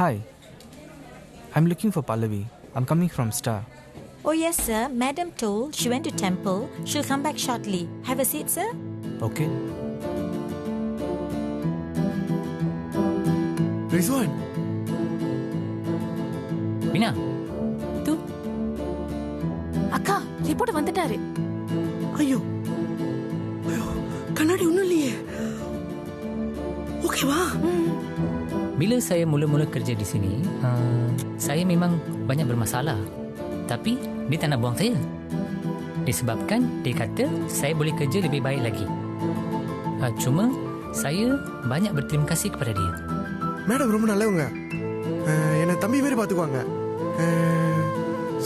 Hi. I'm looking for Pallavi. I'm coming from Star. Oh yes, sir. Madam told she went to temple. She'll come back shortly. Have a seat, sir. Okay. Rizwan. Meena தூ அக்கா report வந்துட்டாரு. ஐயோ ஐயோ கண்ணாடி ஒன்றும் இல்லையே. ஓகேவா? bila saya mula-mula kerja di sini, saya memang banyak bermasalah. Tapi dia tak nak buang saya. Disebabkan dia kata saya boleh kerja lebih baik lagi. Cuma saya banyak berterima kasih kepada dia. Madam ரொம்ப நல்லவங்க. என்னை தம்பி மாதிரி பார்த்துக்குவாங்க.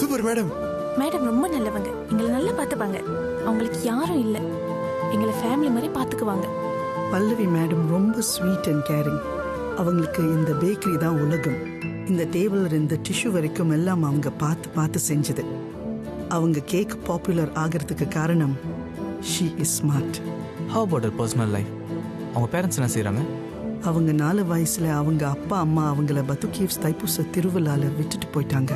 Super madam. Madam ரொம்ப நல்லவங்க. எங்களை நல்லா பார்த்துப்பாங்க. அவங்களுக்கு யாரும் இல்லை. எங்களை ஃபேமிலி மாதிரி பார்த்துக்குவாங்க. பல்லவி மேடம் ரொம்ப ஸ்வீட் அண்ட் கேரிங். அவங்களுக்கு இந்த பேக்கரி தான் உலகம். இந்த டேபிள் இந்த டிஷ்யூ வரைக்கும் எல்லாம் அவங்க பார்த்து பார்த்து செஞ்சது. அவங்க கேக் பாப்புலர் ஆகிறதுக்கு காரணம் she is smart. How about her personal life? அவங்க பேரண்ட்ஸ் என்ன செய்கிறாங்க? அவங்க 4 வயசுல அவங்க அப்பா அம்மா அவங்கள பத்துகேவ்ஸ் தைப்பூச திருவிழால விட்டுட்டு போயிட்டாங்க.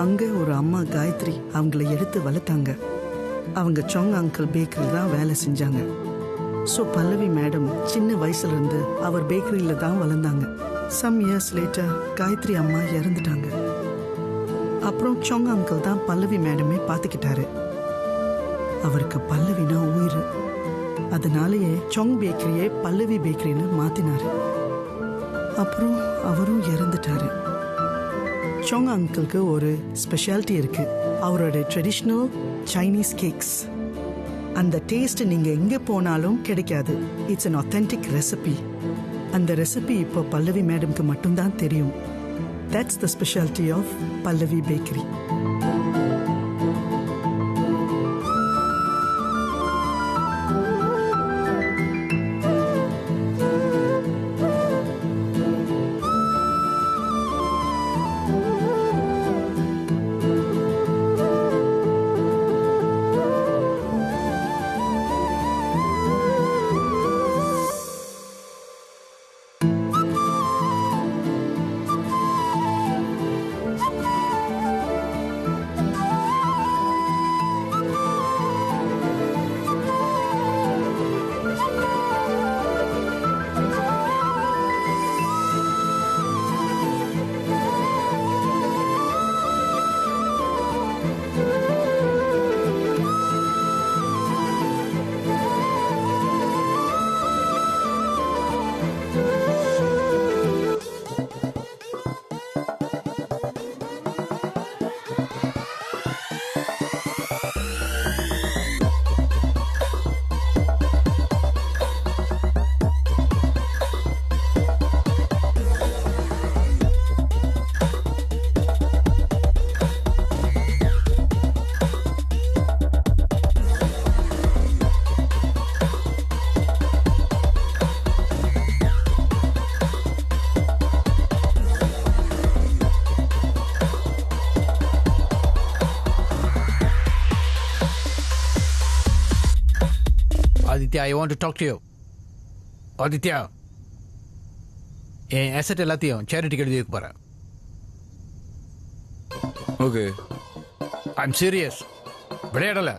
அங்க ஒரு அம்மா காயத்ரி அவங்கள எடுத்து வளர்த்தாங்க. அவங்க சொங் அங்கிள் பேக்கரி தான் வேலை செஞ்சாங்க. ஸோ பல்லவி மேடம் சின்ன வயசுல இருந்து அவர் பேக்கரியில தான் வளர்ந்தாங்க. சம் இயர்ஸ் லேட்டர் காயத்ரி அம்மா இறந்துட்டாங்க. அப்புறம் சொங் அங்கிள் தான் பல்லவி மேடமே பார்த்துக்கிட்டாரு. அவருக்கு பல்லவினா உயிர். அதனாலேயே சொங் பேக்கரியே பல்லவி பேக்கரின்னு மாத்தினாரு. அப்புறம் அவரும் இறந்துட்டாரு. சொங் அங்கிளுக்கு ஒரு ஸ்பெஷாலிட்டி இருக்கு. அவரோட ட்ரெடிஷ்னல் சைனீஸ் கேக்ஸ். அந்த டேஸ்ட் நீங்க எங்க போனாலும் கிடைக்காது. It's an authentic recipe. அந்த ரெசிபி இப்போ பல்லவி மேடம்க்கு மட்டும்தான் தெரியும். That's the speciality of Pallavi bakery. Aditya, I want to talk to you. Aditya, என் அசெட் எல்லாத்தையும் சேரிட்டிக்கு எழுதி வைக்க போகிறேன். ஓகே. I'm serious. விளையாடலை.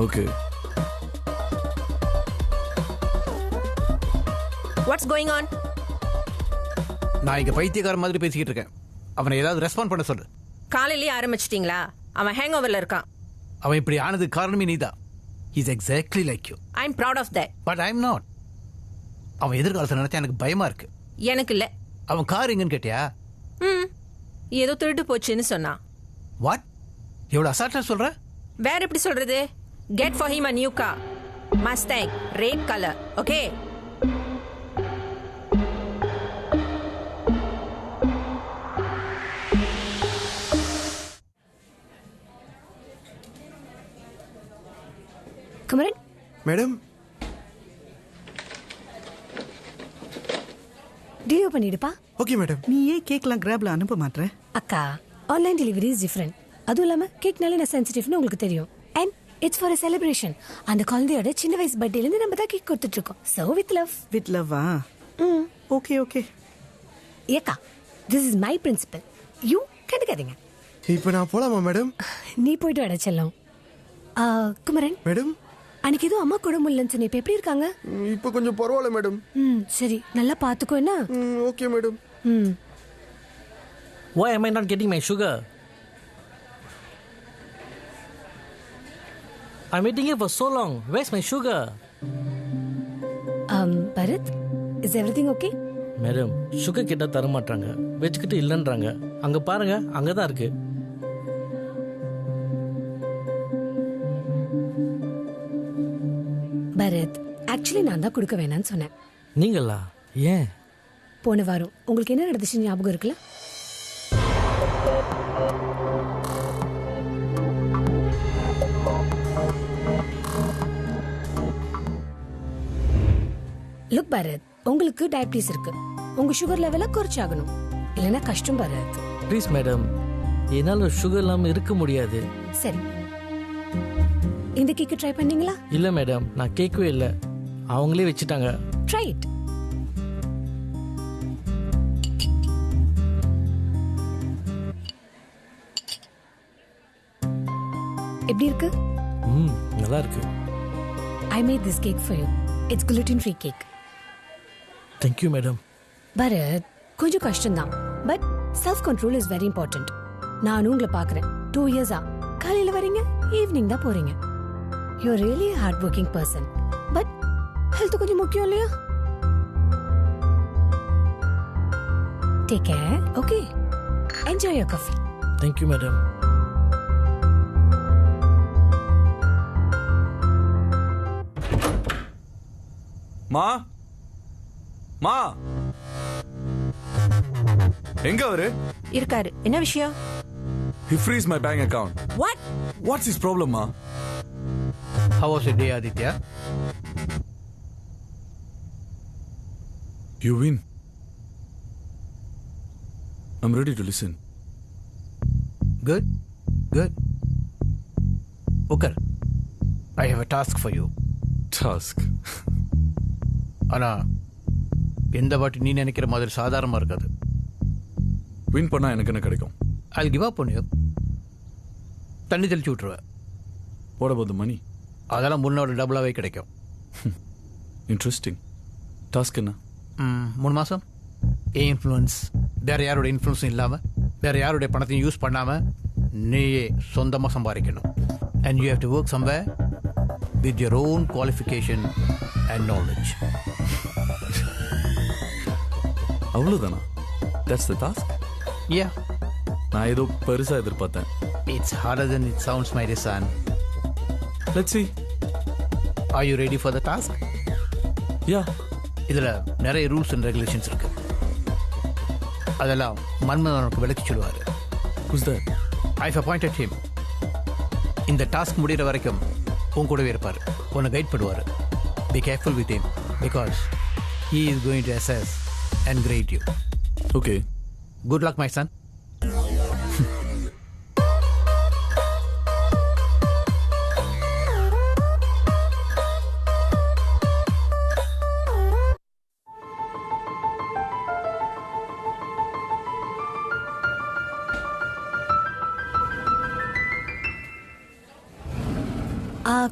ஓகே. What's going on? நான் இங்கே பைத்தியக்கார மாதிரி பேசிக்கிட்டு இருக்கேன். அவனை ஏதாவது ரெஸ்பாண்ட் பண்ண சொல்லு. காலையிலேயே ஆரம்பிச்சிட்டீங்களா? அவன் ஹேங் ஓவரில் இருக்கான். அவன் இப்படி ஆனதுக்கு காரணமே நீதான். He's exactly like you. I'm proud of that. But I'm not. அவன் எதிர்காலத்தை நினைச்சா எனக்கு பயமா இருக்கு. எனக்கு இல்லை. அவன் கார் எங்கன்னு கேட்டியா? ஏதோ திருட்டு போச்சுன்னு சொன்னான். வாட்? எவ்வளோ அசால்ட்டா சொல்ற? வேற எப்படி சொல்றது? Get for him a new car. Mustang, red color. Okay? Kumaran madam due பண்ணிடுப்பா. Okay madam. நீ ஏன் கேக்லாம் கிராப்ல அனுப்ப மாட்டேற? அக்கா, ஆன்லைன் டெலிவரி இஸ் டிஃப்ரெண்ட். அதுவும் இல்லாமல் கேக்னாலே நான் சென்சிட்டிவ்னு உங்களுக்கு தெரியும். And it's for a celebration. அந்த குழந்தையோட சின்ன வயசு பர்த்டேலேருந்து நம்ம தான் கேக் கொடுத்துட்டு இருக்கோம். So with love. வித் லவ்வா? Okay okay. ஏக்கா, this is my principal. You கண்டுக்காதீங்க. இப்போ நான் போலாமா மேடம்? நீ போயிட்டு வர செல்லம். குமரன் மேடம், அன்னைக்கு எதுவும் அம்மா கூட முடியலன்னு சொன்ன, இப்போ எப்படி இருக்காங்க? இப்போ கொஞ்சம் பரவாயில்ல மேடம். சரி, நல்லா பார்த்துக்கோ என்ன? Okay madam. Why am I not getting my sugar? I'm waiting here for so long. Where's my sugar? Bharath, is everything okay? Madam, sugar கிட்ட தர மாட்டாங்க, வச்சுக்கிட்டு இல்லைன்றாங்க. அங்க பாருங்க, அங்கதான் இருக்கு. பரத், ஆக்சுவலி நான் தான் கொடுக்க வேணாம்னு சொன்னேன். நீங்களா? ஏன்? போன வாரம் உங்களுக்கு என்ன நடந்துச்சு ஞாபகம் இருக்குல்ல? லுக் பரத், உங்களுக்கு டயபிட்டிஸ் இருக்கு. உங்க சுகர் லெவலை குறைச்சாகணும், இல்லைன்னா கஷ்டம் பரத். ப்ளீஸ் மேடம், என்னால சுகர் இல்லாம இருக்க முடியாது. சரி, இந்த கேக்கு ட்ரை பண்ணீங்களா? இல்ல மேடம், நான் கேட்கவே இல்லை, அவங்களே வச்சுட்டாங்க. Try it. எப்படி இருக்கு? நல்லா இருக்கு. I made this cake for you. It's gluten-free cake. Thank you madam. Bharath, கொஞ்சம் கஷ்டம்தான், but self control is very important. நானும் உங்களை பார்க்குறேன். 2 இயர்ஸா காலையில் வரீங்க, ஈவினிங் தான் போறீங்க. You're really a hard-working person. But health கொஞ்சம் முக்கியம் இல்லையா? Take care, okay? Enjoy your coffee. Thank you madam. மா மா, எங்க அவரு? இருக்காரு. என்ன விஷயம்? He freeze my bank account. What? What's his problem, ma? How was your day, Aditya? You win. I'm ready to listen. Good. Good. Okay. I have a task for you. Task. ஆனா எந்த வாட்டி நீ நினைக்கிற மாதிரி சாதாரணமா இருக்காது. Win பண்ணா எனக்கு என்ன கிடைக்கும்? I'll give up on you. தண்ணி தெளிச்சு விட்டுருவேன். What about the money? அதெல்லாம் முன்னோட டபுளாவே கிடைக்கும். Interesting. டாஸ்க் என்ன? 3 மாசம் ஏன் இன்ஃப்ளூயன்ஸ், வேற யாரோட இன்ஃப்ளூயன்ஸும் இல்லாம, வேற யாருடைய பணத்தையும் யூஸ் பண்ணாம நீயே சொந்தமா சம்பாதிக்கணும். And you have to work somewhere with your own qualification and knowledge. அவ்வளவுதானா? That's the task? Yeah. நான் ஏதோ பெருசா எதிர்பார்த்தேன். It's harder than it sounds, my dear son. Let's see. Are you ready for the task? Yeah. இதுல நிறைய rules and regulations இருக்கு. அதெல்லாம் மன்மதனுக்கு விளக்கி சொல்லுவாரு. Who's that? I've appointed him. இந்த டாஸ்க் முடிகிற வரைக்கும் உன் கூடவே இருப்பார், உன்னை கைட் பண்ணுவார். Be careful with him because he is going to assess and grade you. Okay. Good luck, my son.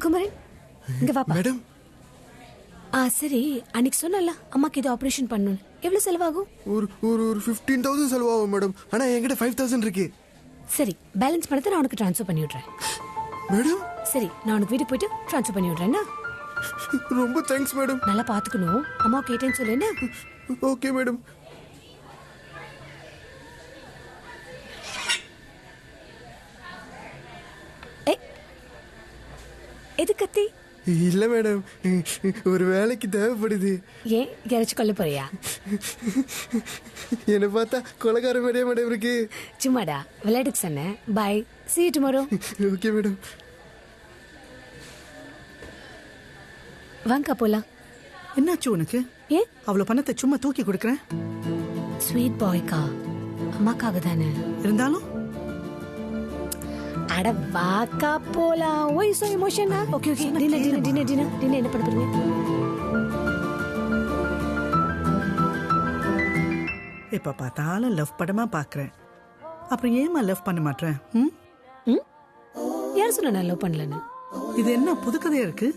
Kumaran, இங்க வாப்பா. மேடம். சரி, அன்னைக்கு சொன்னல அம்மாக்கு இது ஆபரேஷன் பண்ணணும், எவ்வளவு செலவாகும்? ஒரு 15,000 செலவாகும் மேடம். ஆனா என்கிட்ட 5,000 இருக்கு. சரி, பேலன்ஸ் பணத்தை நான் உனக்கு ட்ரான்ஸ்ஃபர் பண்ணி விடுறேன். மேடம். சரி, நான் உனக்கு வீட்டுக்கு போயிட்டு ட்ரான்ஸ்ஃபர் பண்ணி விடுறேன். ரொம்ப தேங்க்ஸ் மேடம். நல்லா பாத்துக்கணும், அம்மா கேட்டேன்னு சொல்லு என்ன? Okay madam. எது கத்தி? இல்ல மேடம், ஒரு வேலைக்கு தேவைப்படுது. ஏன் இறச்சி கொள்ள போறியா? என்ன பார்த்தா கொலைக்கார மாதிரியே மேடம் இருக்கு. சும்மாடா, விளையாட்டுக்கு சொன்னேன். Bye, see you tomorrow. Okay madam. வாங்க போலாம். என்னாச்சு உனக்கு? ஏன் அவ்வளவு பணத்தை சும்மா தூக்கி கொடுக்குறேன்? ஸ்வீட் பாய்க்கா, அம்மாக்காக தானே. இருந்தாலும் அட வாக்கா போலாம். ஒய் சோ எமோஷனா? Okay okay. டின்னர் என்ன பண்ண போறீங்க? எப்ப பார்த்தாலும் லவ் படமா பாக்குறேன். அப்புறம் ஏமா லவ் பண்ண மாட்டேன்? யார் சொன்னா நான் லவ் பண்ணலன்னு? இது என்ன புது கதையா இருக்கு?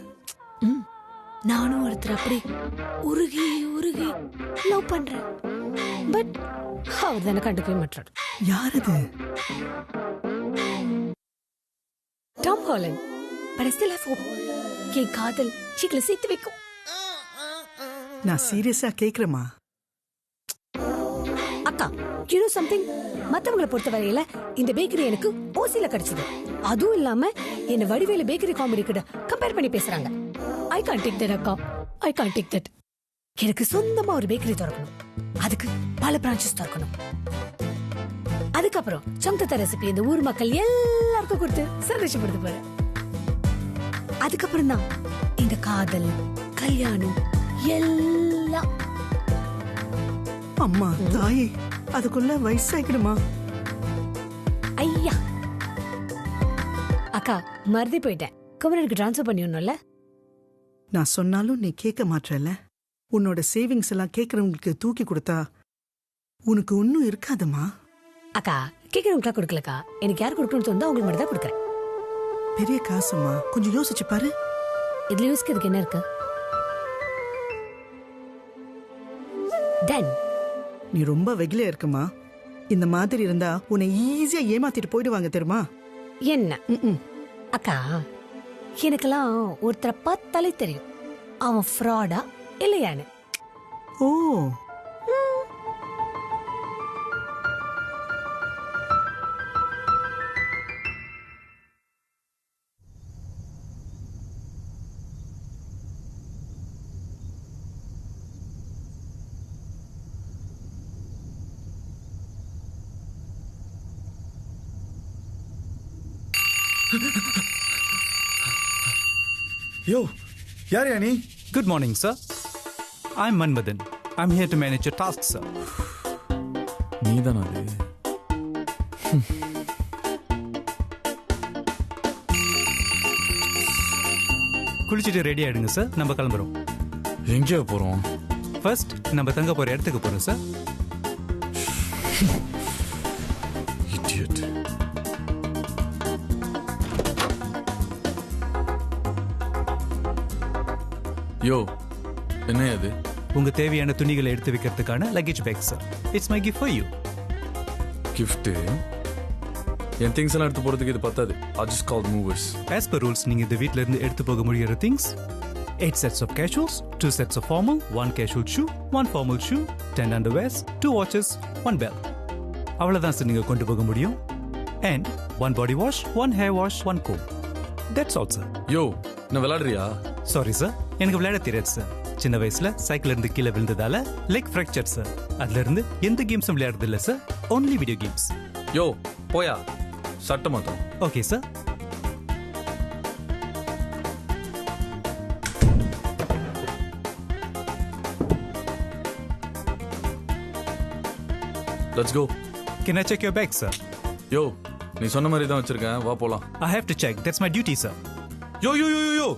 நானும் ஒருத்தர் அப்படி உருகி உருகி லவ் பண்றேன். பட் அவர் தானே கண்டுக்கவே மாட்டாரு. யார் அது? Tom Haaland. But I still have hope. என் காதல் சீக்கிரம் சேர்த்து வைக்கும். நான் சீரியஸா கேக்குறேமா. அக்கா, you know something? மத்தவங்களை பொறுத்த வரையில இந்த பேக்கரி எனக்கு ஓசில கிடைச்சது. அதுவும் இல்லாம என்ன வடிவேல பேக்கரி காமெடி கிட்ட கம்பேர் பண்ணி பேசுறாங்க. I can't take that அக்கா. I can't take that. எனக்கு சொந்தமா ஒரு பேக்கரி திறக்கணும். அதுக்கு பல பிரான்ச்சஸ் திறக்கணும். அதுக்கப்புறம் சொந்த ரெசிபி இந்த ஊர் மக்கள் எல்லாருக்கும் கொடுத்து சந்தோஷப்படுத்த போறேன். அதுக்கப்புறம் தான் இந்த காதல் கல்யாணம் எல்லாம். அம்மா தாயே, அதுக்குள்ள வயசாயிடுமா? ஐயா அக்கா, மறந்து போயிட்டேன். குமரனுக்கு டிரான்ஸ்ஃபர் பண்ணிடணும்ல. நான் சொன்னாலும் நீ கேட்க மாட்டல. உன்னோட சேவிங்ஸ் எல்லாம் கேட்கறவங்களுக்கு தூக்கி கொடுத்தா உனக்கு ஒன்னும் இருக்காதம்மா. அக்கா, கேட்கறவங்களுக்கா கொடுக்கலக்கா. எனக்கு யார் கொடுக்கணும்னு தோணுதோ அவங்களுக்கு மட்டும் தான் கொடுக்குறேன். பெரிய காசுமா, கொஞ்சம் யோசிச்சு பாரு. இதுல யோசிக்கிறதுக்கு என்ன இருக்கு? டன். நீ ரொம்ப வெகுலியா இருக்குமா. இந்த மாதிரி இருந்தா உன்னை ஈஸியா ஏமாத்திட்டு போயிடுவாங்க தெரியுமா? என்ன அக்கா, எனக்கெல்லாம் ஒருத்தரை பார்த்தாலே தெரியும் அவன் ஃப்ராடா இல்லையான்னு. ஓ, Yo, யார் நீ? Good morning, sir. I'm Manmadan. I'm here to manage your tasks, sir. நீதானா அது? குளிச்சிட்டு ரெடி ஆயிடுங்க சார், நம்ம கிளம்புறோம். எங்கே போறோம்? ஃபர்ஸ்ட் நம்ம தங்க போற இடத்துக்கு போறோம் சார். Idiot. யோ, என்ன அது? உங்க தேவையான துணிகளை எடுத்து வைக்கிறதுக்கான luggage back sir. It's my gift for you. Gift? N things எல்லாம் எடுத்து போறதுக்கு இது பத்தாது. I just called movers. As per rules, நீங்க இந்த வீட்ல இருந்து எடுத்து போக முடியற things 8 sets of casuals, 2 sets of formal, 1 casual shoe, 1 formal shoe, 10 underwears, 2 watches, 1 belt. அவ்வளவுதான் சார் நீங்க கொண்டு போக முடியும். And 1 body wash, 1 hair wash, 1 comb. That's all, sir. யோ, என்ன விளையாடுறியா? சாரி சார், எனக்கு விளையாட தெரியாது சார். சின்ன வயசுல சைக்கிள் இருந்து கீழே விழுந்ததால லெக் ஃப்ராக்சர் சார். அதுல இருந்து எந்த கேம்ஸும் விளையாடுறது இல்ல சார். Only video games. யோ, போயா. சட்ட மாத்தம். Okay sir. Let's go. Can I check your bag, sir? யோ, நீ சொன்ன மாதிரி தான் வச்சிருக்கேன். வா போலாம். I have to check. That's my duty, sir. யோ யோ யோ யோ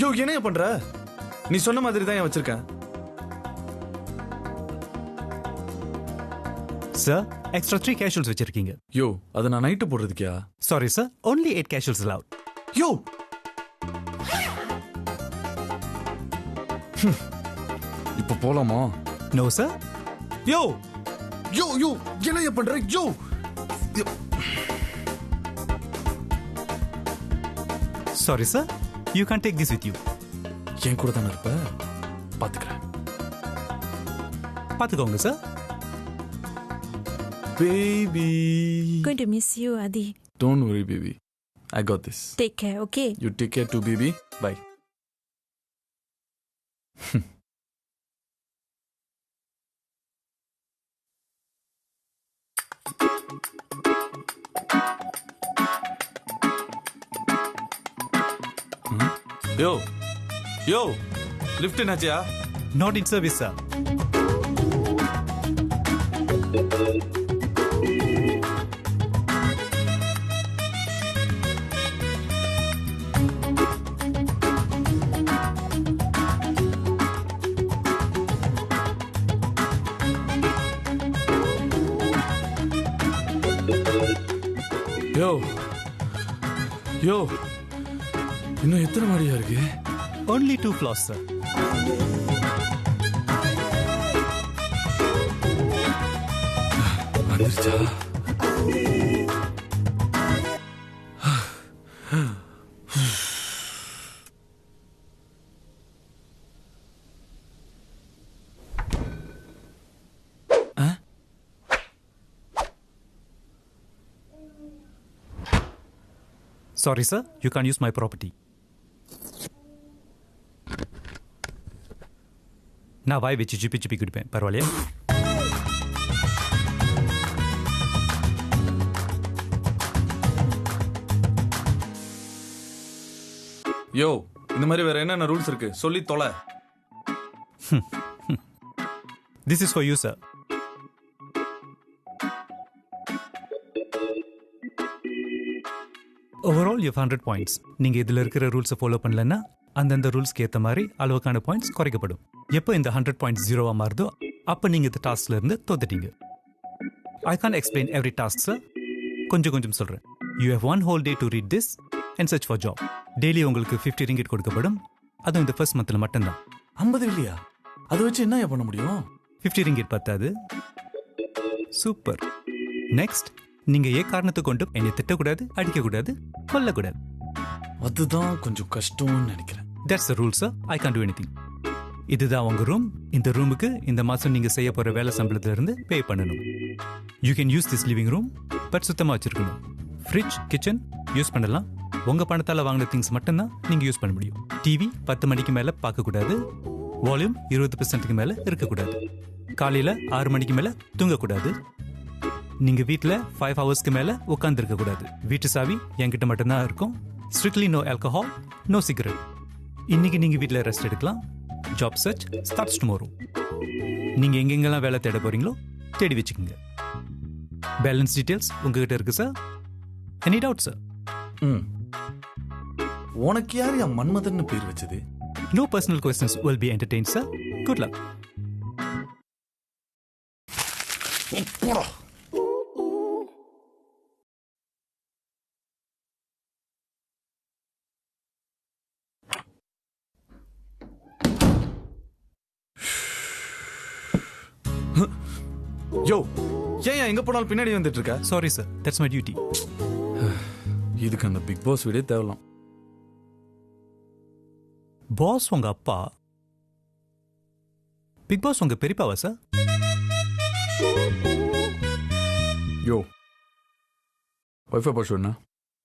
யோ, என்ன பண்ற? நீ சொன்ன மாதிரி தான் வச்சிருக்கேன். Sir, extra 3 casuals வச்சிருக்கீங்க. யோ, அது நான் நைட்டு போடுறதுக்கியா? Sorry, sir. Only 8 casuals allowed. யோ, இப்போ போலாமா? No, sir. யோ யோ யோ, என்ன பண்ற? யோ, Sorry, sir. You can't take this with you. என் கூட தானே இருப்ப? பாத்துக்கிறேன். பாத்துக்கோங்க sir. Baby. Going to miss you, Adi. Don't worry, baby. I got this. Take care, okay? You take care too, baby. Bye. Yo, yo, lift என்னாச்சியா? Not in service, sir. யோ இன்னும் எத்தனை மாடியா இருக்கு? Only 2 floors, sir. வந்துருச்சா? Sorry, sir. You can't use my property. நான் வாய் வச்சு சிப்பி சிப்பி குடிப்பேன், பரவாயில்லையா? யோ இந்த மாதிரி வேற என்னென்ன ரூல்ஸ் இருக்கு சொல்லி தொலை. This is for you, sir. Overall, you have 100 points. நீங்க இதுல இருக்கிற ரூல்ஸை ஃபாலோ பண்ணலன்னா அந்தந்த ரூல்ஸ்க்கு ஏற்ற மாதிரி அளவுக்கான பாயிண்ட்ஸ் குறைக்கப்படும். எப்போ இந்த 100 பாயிண்ட்ஸ் ஜீரோவா மாறுதோ அப்போ நீங்க இந்த டாஸ்க்ல இருந்து தோத்துட்டீங்க. I can't explain every task, sir. கொஞ்சம் சொல்றேன். You have 1 whole day to read this and search for job. Daily உங்களுக்கு 50 ringgit கொடுக்கப்படும். அதுவும் இந்த ஃபர்ஸ்ட் மந்த்ல மட்டும்தான். 50 இல்லையா? அதை வச்சு என்ன பண்ண முடியும்? 50 ringgit பத்தாது. சூப்பர். நெக்ஸ்ட், நீங்க ஏ காரணத்தை கொண்டு என்னை திட்டக்கூடாது, அடிக்கக்கூடாது, கொல்லக்கூடாது. அதுதான் கொஞ்சம் கஷ்டம்னு நினைக்கிறேன். That's the rule, sir. I can't do anything. இதுதான் உங்க ரூம். இந்த ரூமுக்கு இந்த மாசம் நீங்க செய்ய போற வேலை சம்பளத்துல இருந்து பே பண்ணணும். You can use this living room, but சுத்தமா வச்சிருக்கணும். ஃப்ரிட்ஜ், கிச்சன் யூஸ் பண்ணலாம். உங்க பணத்தால வாங்கின திங்ஸ் மட்டும்தான் நீங்க யூஸ் பண்ண முடியும். டிவி 10 மணிக்கு மேல பார்க்க கூடாது. வால்யூம் 20% மேல இருக்கக்கூடாது. காலையில 6 மணிக்கு மேல தூங்கக்கூடாது. நீங்க வீட்டில் 5 ஹவர்ஸ்க்கு மேல உட்கார்ந்து இருக்க கூடாது. வீட்டு சாவி என்கிட்ட மட்டும்தான் இருக்கும். Strictly no alcohol, no cigarette. இன்னைக்கு நீங்க வீட்டில் ரெஸ்ட் எடுக்கலாம். Job search starts tomorrow. நீங்க எங்கெங்கெல்லாம் வேலை தேட போறீங்களோ தேடி வச்சுக்கோங்க. பேலன்ஸ் டீடைல்ஸ் உங்ககிட்ட இருக்கு சார். Any doubt sir? உனக்கு யார் என் மன்மதன் பேர் வச்சது? No personal questions will be entertained, sir. Good luck. யோ ஏன் எங்க போனாலும் பின்னாடி வந்துட்டு இருக்க? Sorry, sir. That's my duty. இதுக்கு அந்த பிக் பாஸ் வீடே தேவலாம். பாஸ் உங்க அப்பா? பிக் பாஸ் உங்க பெரியப்பாவா சார்? யோ வைஃபை பாஸ்வேர்ட் என்ன?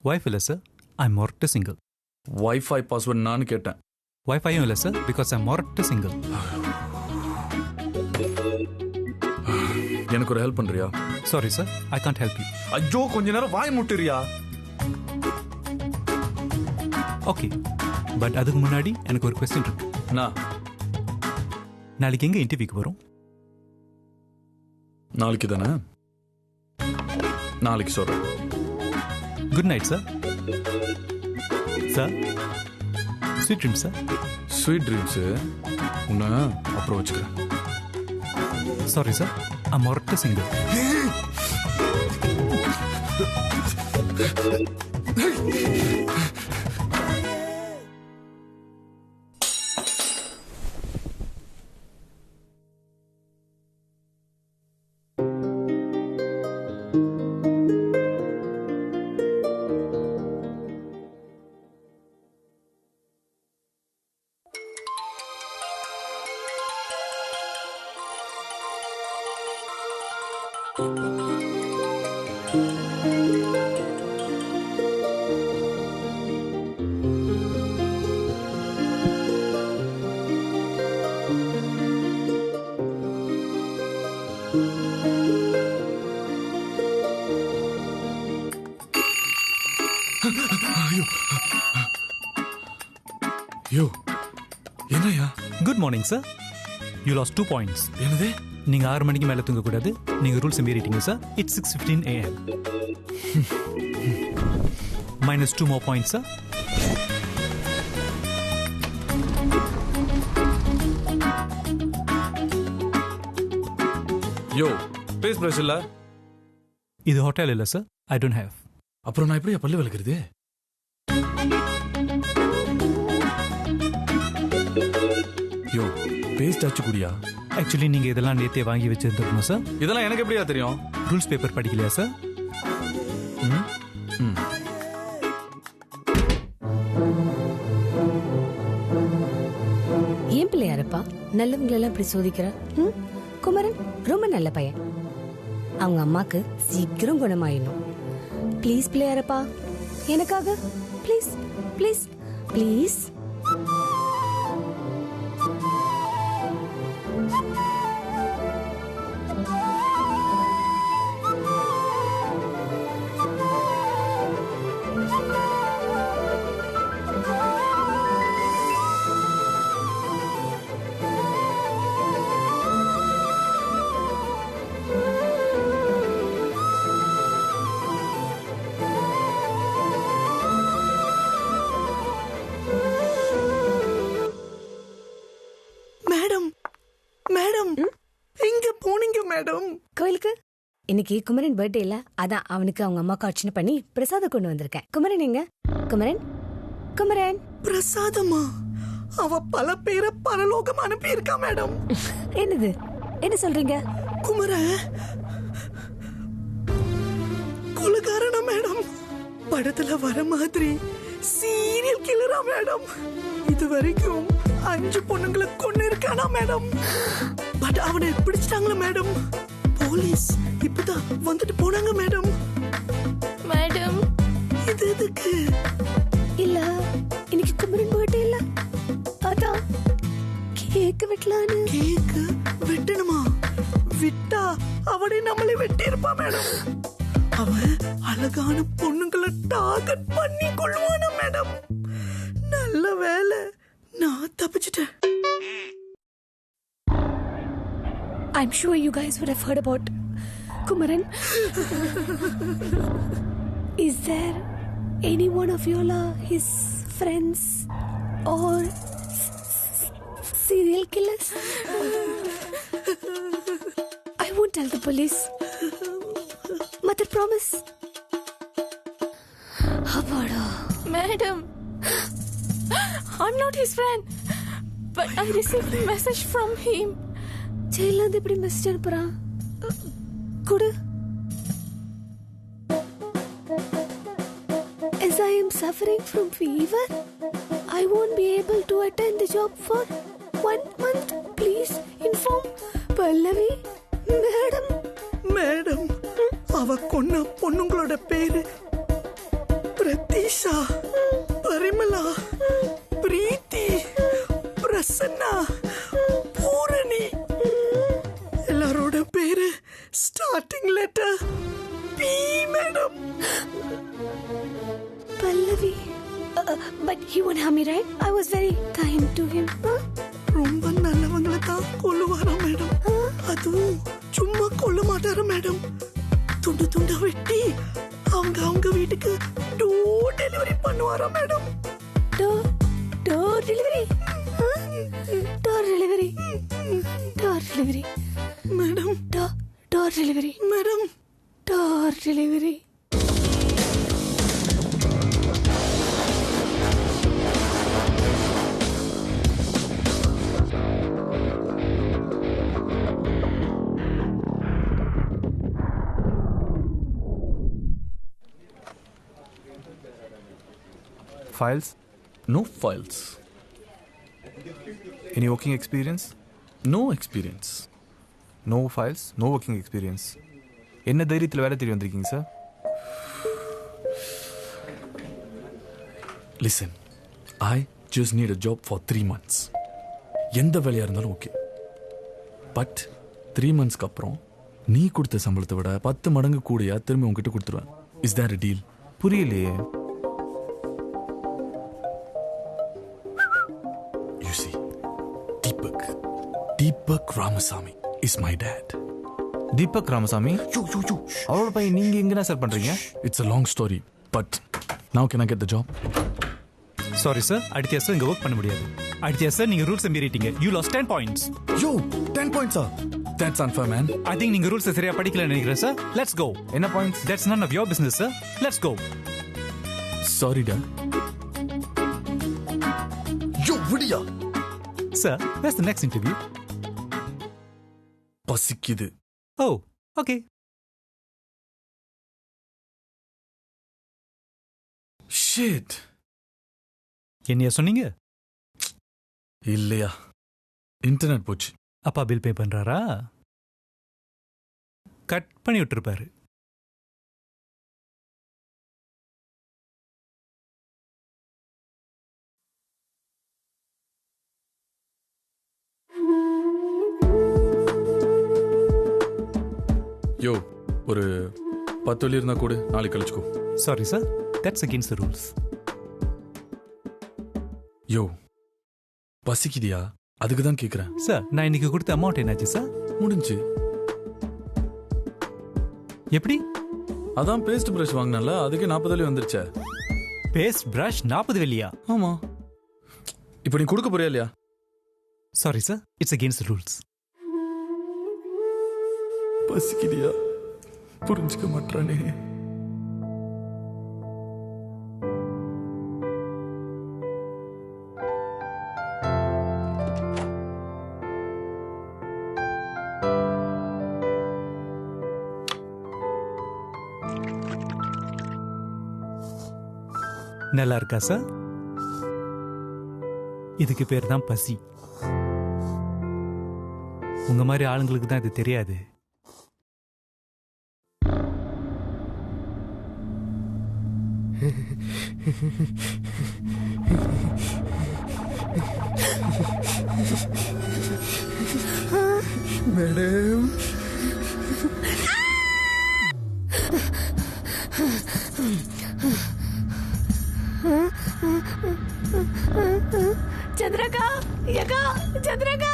வைஃப் இல்லை சார். ஐம் மொரட்டு சிங்கிள். வைஃபை பாஸ்வேர்ட் நான் கேட்டேன். வைஃபையும் இல்லை சார், பிகாஸ் ஐம் மொரட்டு சிங்கிள். எனக்கு ஒரு ஹெல்ப் பண்றியா? Sorry sir, I can't help you. ஐயோ கொஞ்ச நேரம் வாய் முட்டுறியா? ஓகே, பட் அதுக்கு முன்னாடி எனக்கு ஒரு கொஸ்டின் இருக்கு. நாளைக்கு எங்க இன்டர்வியூக்கு வரும்? நாளைக்கு தானே? நாளைக்கு சொல்றேன். Good night sir. Sir, sweet dreams sir. Sweet dreams உன்னை அப்புறம் வச்சுக்கிறேன். சாரி சார், ஐம் மொரட்டு சிங்கிள். யோ என்னையா? Good morning sir. You lost 2 points. என்னது? நீங்க 6 மணிக்கு மேல தூங்கக்கூடாது. நீங்க ரூல்ஸ் மீறிட்டீங்க sir. It's 6:15 AM. minus 2 more points, sir. யோ பேஸ் பிரஷ் இல்ல? இது ஹோட்டல் இல்ல சார். I don't have. அப்புறம் நான் எப்படியா பல்லு விளக்குறது? யோ பேஸ்ட் ஆச்சு குடியா. ஆக்சுவலி நீங்க இதெல்லாம் நேத்தே வாங்கி வச்சிருந்துருக்கணும் சார். இதெல்லாம் எனக்கு எப்படியா தெரியும்? ரூல்ஸ் பேப்பர் படிக்கலையா சார்? ஏன் பிள்ளையாரப்பா நல்லவங்களெல்லாம் இப்படி சோதிக்கிற? குமரன் ரொம்ப நல்ல பையன். அவங்க அம்மாக்கு சீக்கிரம் குணமாயிடணும். ப்ளீஸ் பிள்ளையாரப்பா, எனக்காக ப்ளீஸ் ப்ளீஸ் ப்ளீஸ். கோயிலுக்கு இன்னைக்கு குமரன் பர்த்டே இல்ல, அதான் அவனுக்கு அவங்க அம்மாக்கு அர்ச்சனை பண்ணி பிரசாதம் கொண்டு வந்திருக்கேன். குமரன் எங்க? குமரன் குமரன். பிரசாதமா? அவ பல பேரை பரலோகம் அனுப்பி இருக்கா மேடம். என்னது என்ன சொல்றீங்க? குமர கொலைகாரனா மேடம்? படத்துல வர மாதிரி சீரியல் கில்லரா மேடம்? இது வரைக்கும் 5 பொண்ணுங்களை கொண்டு இருக்கானா மேடம்? பட் அவனை பிடிச்சிட்டாங்களா மேடம்? போலீஸ் இப்பதான் வந்துட்டு போனாங்க மேடம். மேடம் இது எதுக்கு? இல்ல இன்னைக்கு குமரன் பர்த்டே இல்ல, அதான் கேக் வெட்டலான்னு. கேக் வெட்டணுமா? விட்டா அவனை நம்மளே வெட்டி இருப்பா மேடம். அவன் அழகான பொண்ணுங்களை டார்கெட் பண்ணி கொள்வானா மேடம்? நல்ல வேலை நான் தப்பிச்சிட்டேன். I'm sure you guys would have heard about Kumaran. Is there any one of you his friends or serial killers? I won't tell the police. Mother promise. Abada. Madam, I'm not his friend, but I received a message from him. ஜெயில இருந்து இப்படி message அனுப்புறான். குடு. As I am suffering from fever, I won't be able to attend the job for 1 month. Please inform Pallavi. Madam madam, அவ கொன்ன பொண்ணுங்களோட பேரு பிரதீஷா, பரிமலா, பிரீத்தி, பிரசன்னா, பூரணி. எல்லாரோட பேரு starting letter P madam. Pallavi. But he won't harm me, right? I was very kind to him. ரொம்ப நல்லவங்களை தான் கொல்லுவாரா madam? அதுவும் சும்மா கொல்ல மாட்டாரா மேடம்? துண்டு துண்டா வெட்டி அவங்க வீட்டுக்கு டோர் டெலிவரி பண்ணுவாரா madam? Door delivery? Door delivery? Door delivery madam? Door delivery madam? Door delivery. Files? No files. Any working experience? No experience. No files, no working experience. என்ன தைரியத்தில் வேலை தேடி வந்திருக்கீங்க sir? Listen, I just need a job for 3 months. எந்த வேலையா இருந்தாலும் okay. But 3 monthsக்கு அப்புறம் நீ கொடுத்த சம்பளத்தை விட 10 மடங்கு கூடயா திரும்பி உங்ககிட்ட கொடுத்துருவேன். Is that a deal? புரியலையே. You see, Deepak Ramasamy is my dad. Deepak Ramasamy? அவரோட பையன் நீங்க எங்கனா சார் பண்றீங்க? It's a long story, but now can I get the job? Sorry sir, Aditya sir இங்க ஒர்க் பண்ண முடியாது. ஆதித்யா சார், நீங்க rules மீறிட்டீங்க. You lost 10 points. Yo, 10 points sir. That's unfair man. I think நீங்க ரூல்ஸ் சரியா படிக்கலன்னு நினைக்கிறேன் சார். Let's go. என்ன points? That's none of your business sir. Let's go. Sorry dad. யோ விடியா. Sir, where's the next interview? பசிக்குது. Oh, okay. Shit. என்னையா சொன்னீங்க? இல்லையா, internet போச்சு. அப்பா பில் பே பண்றாரா? கட் பண்ணி விட்டுருப்பாரு. யோ, ஒரு 10 வெள்ளி இருந்தா கூட நாளைக்கு கழிச்சுக்கோ. Sorry sir, that's against the rules. யோ, பசிக்குதியா? அதுக்கு தான் கேக்குறேன். சார், நான் இன்னைக்கு கொடுத்த அமௌண்ட் என்னாச்சு சார்? முடிஞ்சு. எப்படி? அதான் பேஸ்ட் பிரஷ் வாங்கினால அதுக்கு 40 வெள்ளி வந்துருச்சே. Paste brush 40 வெள்ளியா? ஆமா. இப்போ நீ கொடுக்க போறியா இல்லையா? Sorry sir, it's against the rules. பசிக்குதியா? புரிஞ்சுக்க மாட்டானே. நல்லா இருக்கா சார்? இதுக்கு பேர் தான் பசி. உங்க மாதிரி ஆளுங்களுக்கு தான் இது தெரியாது. மேடம், சந்திரகா, யகா, சந்திரகா.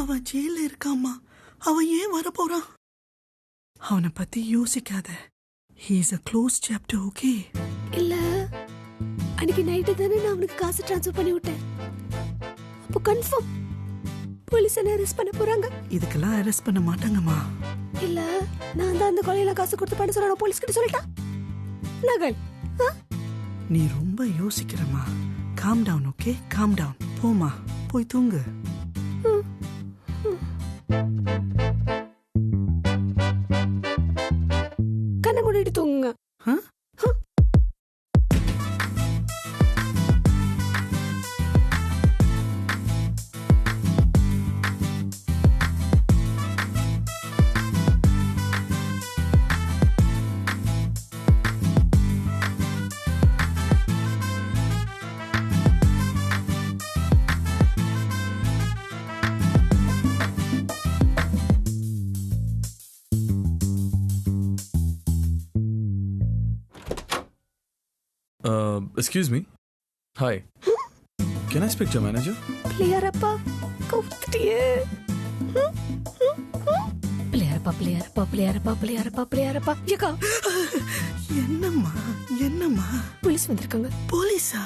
அவன் ஜெயில இருக்காமா. அவன் ஏன் வர போறான்? அவனை பத்தி யோசிக்காத. He is a closed chapter, okay? இல்ல, அன்னைக்கு நைட்டு தானே நான் அவனுக்கு காசு ட்ரான்ஸ்ஃபர் பண்ணி விட்டேன். அப்போ கன்ஃபார்ம் போலீஸ் என்ன அரெஸ்ட் பண்ண போறாங்க. இதுக்கெல்லாம் அரெஸ்ட் பண்ண மாட்டாங்கம்மா. இல்ல, நான் தான் அந்த கொலையில காசு கொடுத்து பண்ண சொல்ல போலீஸ் கிட்ட சொல்லிட்டா. நகல், நீ ரொம்ப யோசிக்கிறமா. Calm down, okay? Calm down. போமா, போய் தூங்கு. கண்ணை மூடிட்டு தூங்குங்க. Excuse me. Hi. Can I speak to your manager? பிள்ளையாரப்பா, கவுத்துட்டியே. பிள்ளையாரப்பா, பிள்ளையாரப்பா, பிள்ளையாரப்பா, பிள்ளையாரப்பா, பிள்ளையாரப்பா. யகா, என்னம்மா, என்னம்மா? போலீஸ் வந்திருக்காங்க. போலீஸா?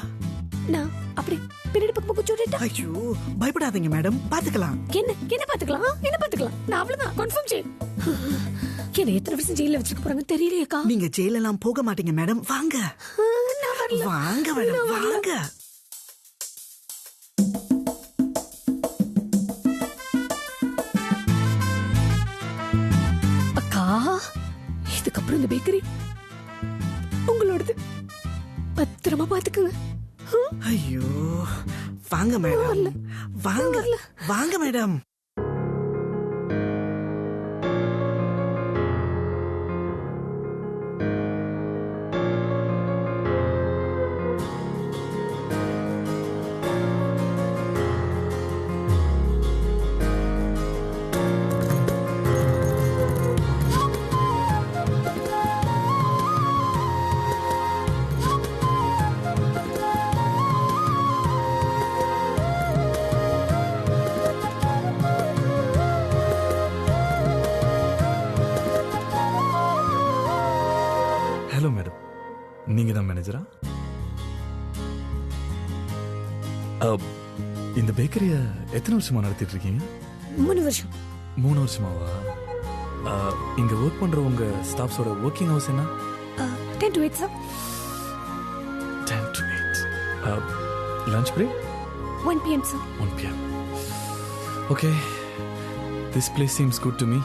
நான் அப்படி பின்னாடி பக்கம் குச்சிட்டா. ஐயோ, பயப்படாதீங்க மேடம், பாத்துக்கலாம். என்ன பாத்துக்கலாம்? என்ன பாத்துக்கலாம்? நான் அவ்வளவுதான் கன்ஃபார்ம் செய். என்ன எத்தனை வருஷம் ஜெயில வச்சிருக்க போறாங்க தெரியலையேக்கா. நீங்க ஜெயில எல்லாம் போக மாட்டீங்க மேடம். வாங்க வாங்க மேடம், வாங்க. அக்கா, இதுக்கப்புறம் இந்த பேக்கரி உங்களோடது. பத்திரமா பாத்துக்குங்க. ஐயோ, வாங்க மேடம், வாங்க வாங்க மேடம். ஹலோ மேடம், நீங்க தான் மேனேஜரா? இந்த பேக்கரியை எத்தனை வருஷமா நடத்திட்டு இருக்கீங்க? 3 வருஷம். 3 வருஷமாவா? இங்க ஒர்க் பண்றவங்க ஸ்டாஃப்ஸோட ஒர்க்கிங் ஹவர்ஸ் என்ன? 10 to 8 sir. 10 to 8. Lunch break? 1 p.m. sir. 1 p.m. Okay. This place seems good to me.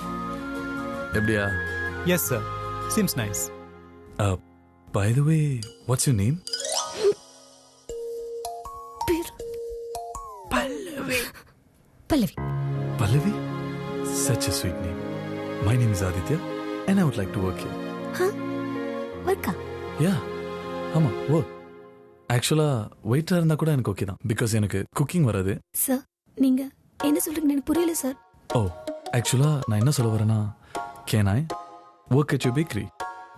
எப்படியா? Yes, sir. Seems nice. By the way, what's your name? Pallavi. Pallavi? Such a sweet name. My name is Aditya and I would like to work here. Huh? Work? Yeah. ஆமா, work. ஆக்சுவலா வெயிட்டரா இருந்தா கூட எனக்கு okay தான். Because எனக்கு cooking வராது. Sir, நீங்க என்ன சொல்றீங்க எனக்கு புரியல சார். ஓ, ஆக்சுவலா நான் என்ன சொல்ல வரேன்னா, can I work at your bakery?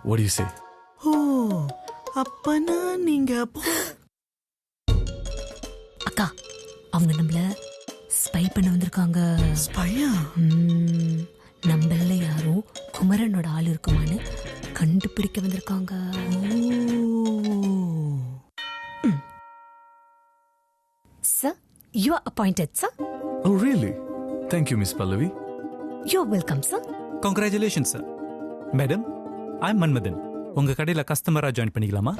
What do you say? ஓ, அப்பனா நீங்க அக்கா, அவங்க நம்மள ஸ்பை பண்ண வந்திருக்காங்க. ஸ்பையா? நம்மள யாரோ குமரனோட ஆள் இருக்குமான்னு கண்டுபிடிக்க வந்திருக்காங்க. Sir, you are appointed, sir. Oh, really? Thank you, Miss Pallavi. You're welcome, sir. Congratulations, sir. Madam, I'm Manmadan. உங்க கடையில கஸ்டமரா ஜாயின் பண்ணிக்கலாமா?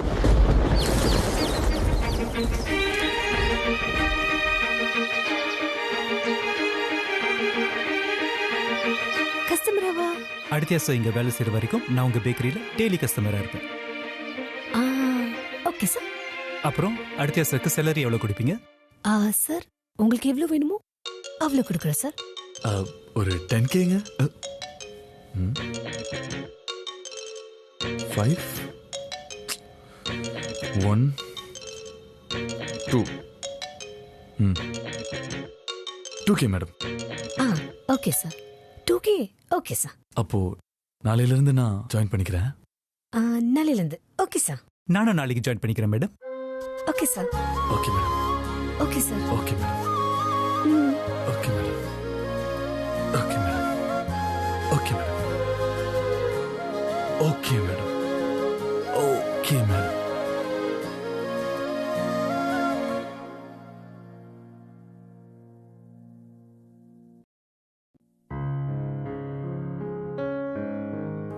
கஸ்டமராவா? அடுத்த சார் இங்க வேலை செய்யற வரைக்கும் நான் உங்க பேக்கரியில டெய்லி கஸ்டமரா இருப்பேன். Okay sir. அப்புறம் அடுத்த சாருக்கு சேலரி எவ்வளவு கொடுப்பீங்க? சார், உங்களுக்கு எவ்வளவு வேணுமோ அவ்வளவு கொடுக்குறேன் சார். ஒரு 10Kங்க. 5 1 2 2K madam. Okay sir. 2K okay sir. அப்போ நாளையில இருந்து நான் ஜாயின் பண்ணிக்கிறேன். நாளையில இருந்து ஓகே சார். நானும் நாளைக்கு ஜாயின் பண்ணிக்கிறேன் madam. Okay sir. Okay madam. Okay sir. Okay madam. Okay madam. Okay madam. Okay madam. Okay madam. Okay madam.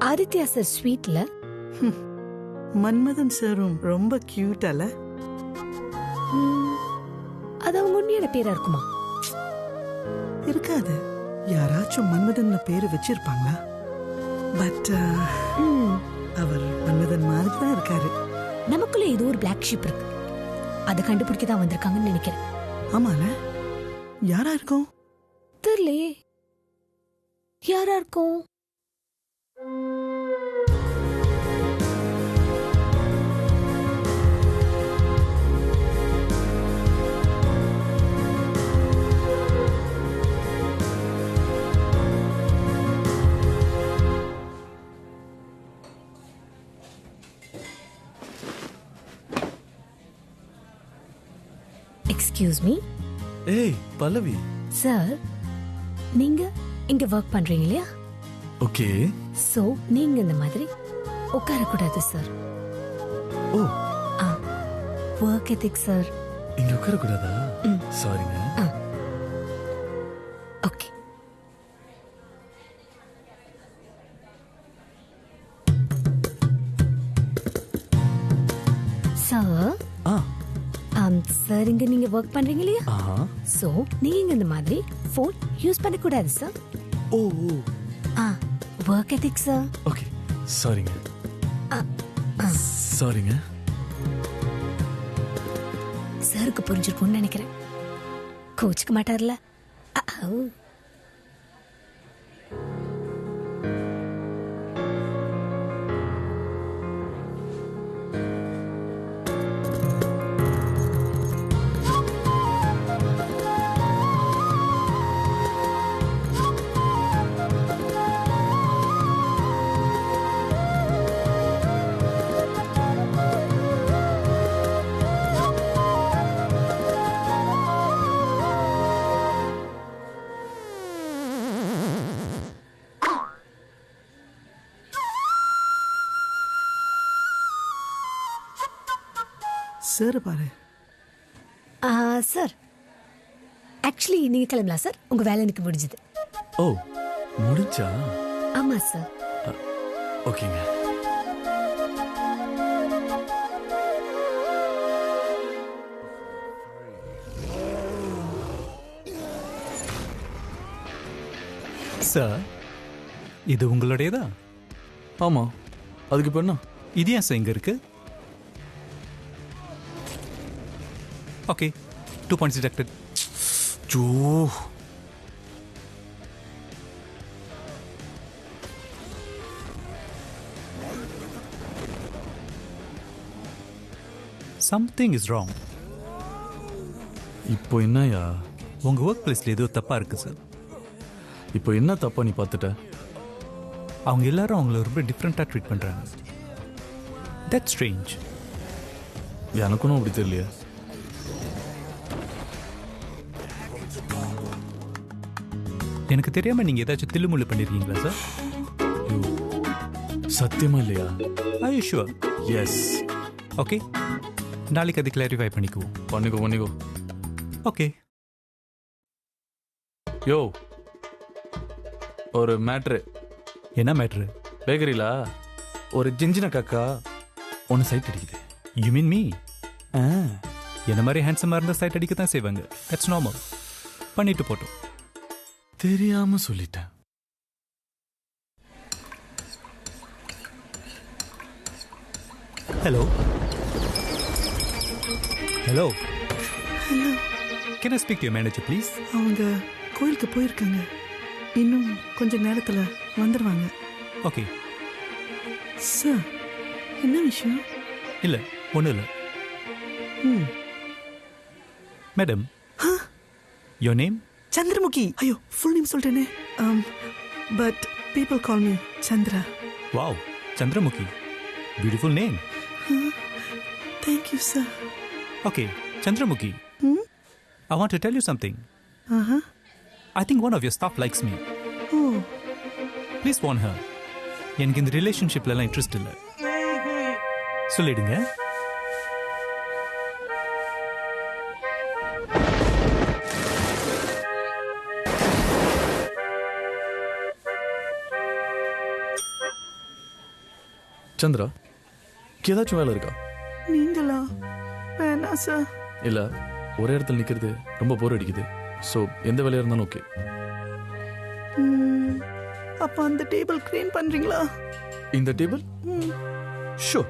Aditya sir ஸ்வீட்ல மன்மதன் சாரும் ரொம்ப கியூட்டால. அது அவங்க உண்மையான பேரா இருக்குமா? இருக்காது, யாராச்சும் மன்மதன் பேரு வச்சிருப்பாங்களா? பட் அவர் மன்மதன் மாதிரி தான் இருக்காரு. நமக்குள்ள ஏதோ ஒரு பிளாக் ஷிப் இருக்கு, அதை கண்டுபிடிக்க தான் வந்திருக்காங்கன்னு நினைக்கிறேன். ஆமால, யாரா இருக்கும் தெரியலையே. யாரா இருக்கும்? Excuse me. ஏய் பல்லவி. சார், நீங்க இங்க ஒர்க் பண்றீங்க இல்லையா? ஓகே. சோ நீங்க இந்த மாதிரி உட்கார கூடாது சார். ஓ, ஒர்க் எதிக்ஸ் சார். இங்க உட்கார கூடாதா? சாரிங்க. ஓகே. சார், சார் இங்க நீங்க ஒர்க் பண்றீங்க இல்லையா? சோ நீங்க இந்த மாதிரி போன் யூஸ் பண்ண கூடாது சார். ஓ, ஒர்க் எதிக்ஸ் சார். ஓகே, சாரிங்க. சாரிங்க. சாருக்கு புரிஞ்சிருக்கும்னு நினைக்கிறேன். கோச்சுக்க மாட்டார்ல? சார் பாரு. சார், ஆக்சுவலி நீங்க கிளம்பலாம் சார். உங்க வேலை எனக்கு முடிஞ்சது. ஓ, முடிஞ்சா? ஆமா சார். ஓகேங்க. சார், இது உங்களுடையதா? ஆமா. அதுக்கு இப்போ என்ன? இது ஏன் சார் இங்க இருக்கு? Okay, 2 points deducted. Joe, Something is wrong. இப்போ என்னயா? உங்க ஒர்க் பிளேஸ்ல ஏதோ தப்பா இருக்கு சார். இப்போ என்ன தப்பா நீ பார்த்துட்ட? அவங்க எல்லாரும் அவங்கள ரொம்ப டிஃப்ரெண்டா ட்ரீட் பண்றாங்க. That's strange. எனக்கும் அப்படி தெரியலையா? எனக்கு தெரியாம நீங்க ஏதாச்சும் தில்லுமுள்ளு பண்ணிருக்கீங்களா சார்? சத்தியமா இல்லையா? Are you sure? Yes. Okay, நாளைக்கு அதை கிளாரிஃபை பண்ணிக்குவோம். பண்ணிக்கோ. ஓகே. யோ, ஒரு மேட்ரு. என்ன மேட்ரு? பேக்கரியில ஒரு ஜிஞ்சின காக்கா ஒன்று சைட் அடிக்குது. You mean me? என்ன மாதிரி ஹேண்ட்ஸமாக இருந்தால் சைட் அடிக்க தான் செய்வாங்க. That's normal. பண்ணிட்டு போட்டோம். தெரியாம சொல்லிட்டேன். Hello hello hello, can I speak to your manager please? அவங்க கோயிலுக்கு போயிருக்காங்க. இன்னும் கொஞ்ச நேரத்தில் வந்துடுவாங்க. ஓகே சார், என்ன விஷயம்? இல்லை, ஒன்றும் இல்லை. Madam, your name? சந்திரமுகி. ஐயோ, ஃபுல் நேம் சொல்லிட்டேனே. But people call me Chandra. Wow, Chandramukhi. Beautiful name. Thank you sir. Okay, Chandramukhi. I want to tell you something. I think one of your staff likes me. Oh. Please warn her. எனக்கு இந்த ரிலேஷன்ஷிப்ல எல்லாம் interest இல்லை. சொல்லிடுங்க. சந்திரா, ஏதாச்சும் வேலை இருக்கா? நீங்களா? வேணாம் சார். இல்ல, ஒரே இடத்துல நிக்கிறது ரொம்ப போர் அடிக்குது. ஸோ எந்த வேலையா இருந்தாலும் ஓகே. அப்ப அந்த டேபிள் க்ளீன் பண்றீங்களா? இந்த டேபிள்? ஷோ.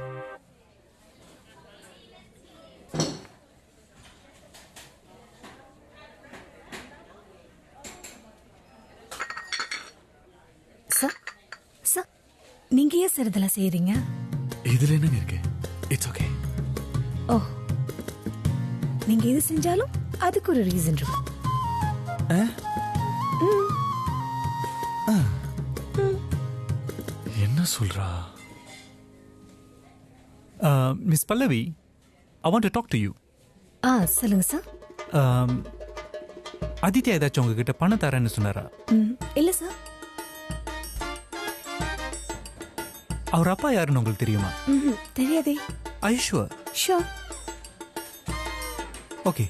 சார், சார், நீங்க ஏன் சார் இதெல்லாம் செய்யறீங்க? இதுல என்னங்க இருக்கு? It's okay. ஓ, நீங்க எது செஞ்சாலும் அதுக்கு ஒரு ரீசன் இருக்கும். என்ன சொல்றா? Miss Pallavi, I want to talk to you. சொல்லுங்க சார். ஆதித்யா ஏதாச்சும் உங்ககிட்ட பணம் தரேன்னு சொன்னாரா? இல்ல சார். அவர் அப்பா யாருன்னு உங்களுக்கு தெரியுமா? தெரியாதே. Are you sure? Sure. Okay.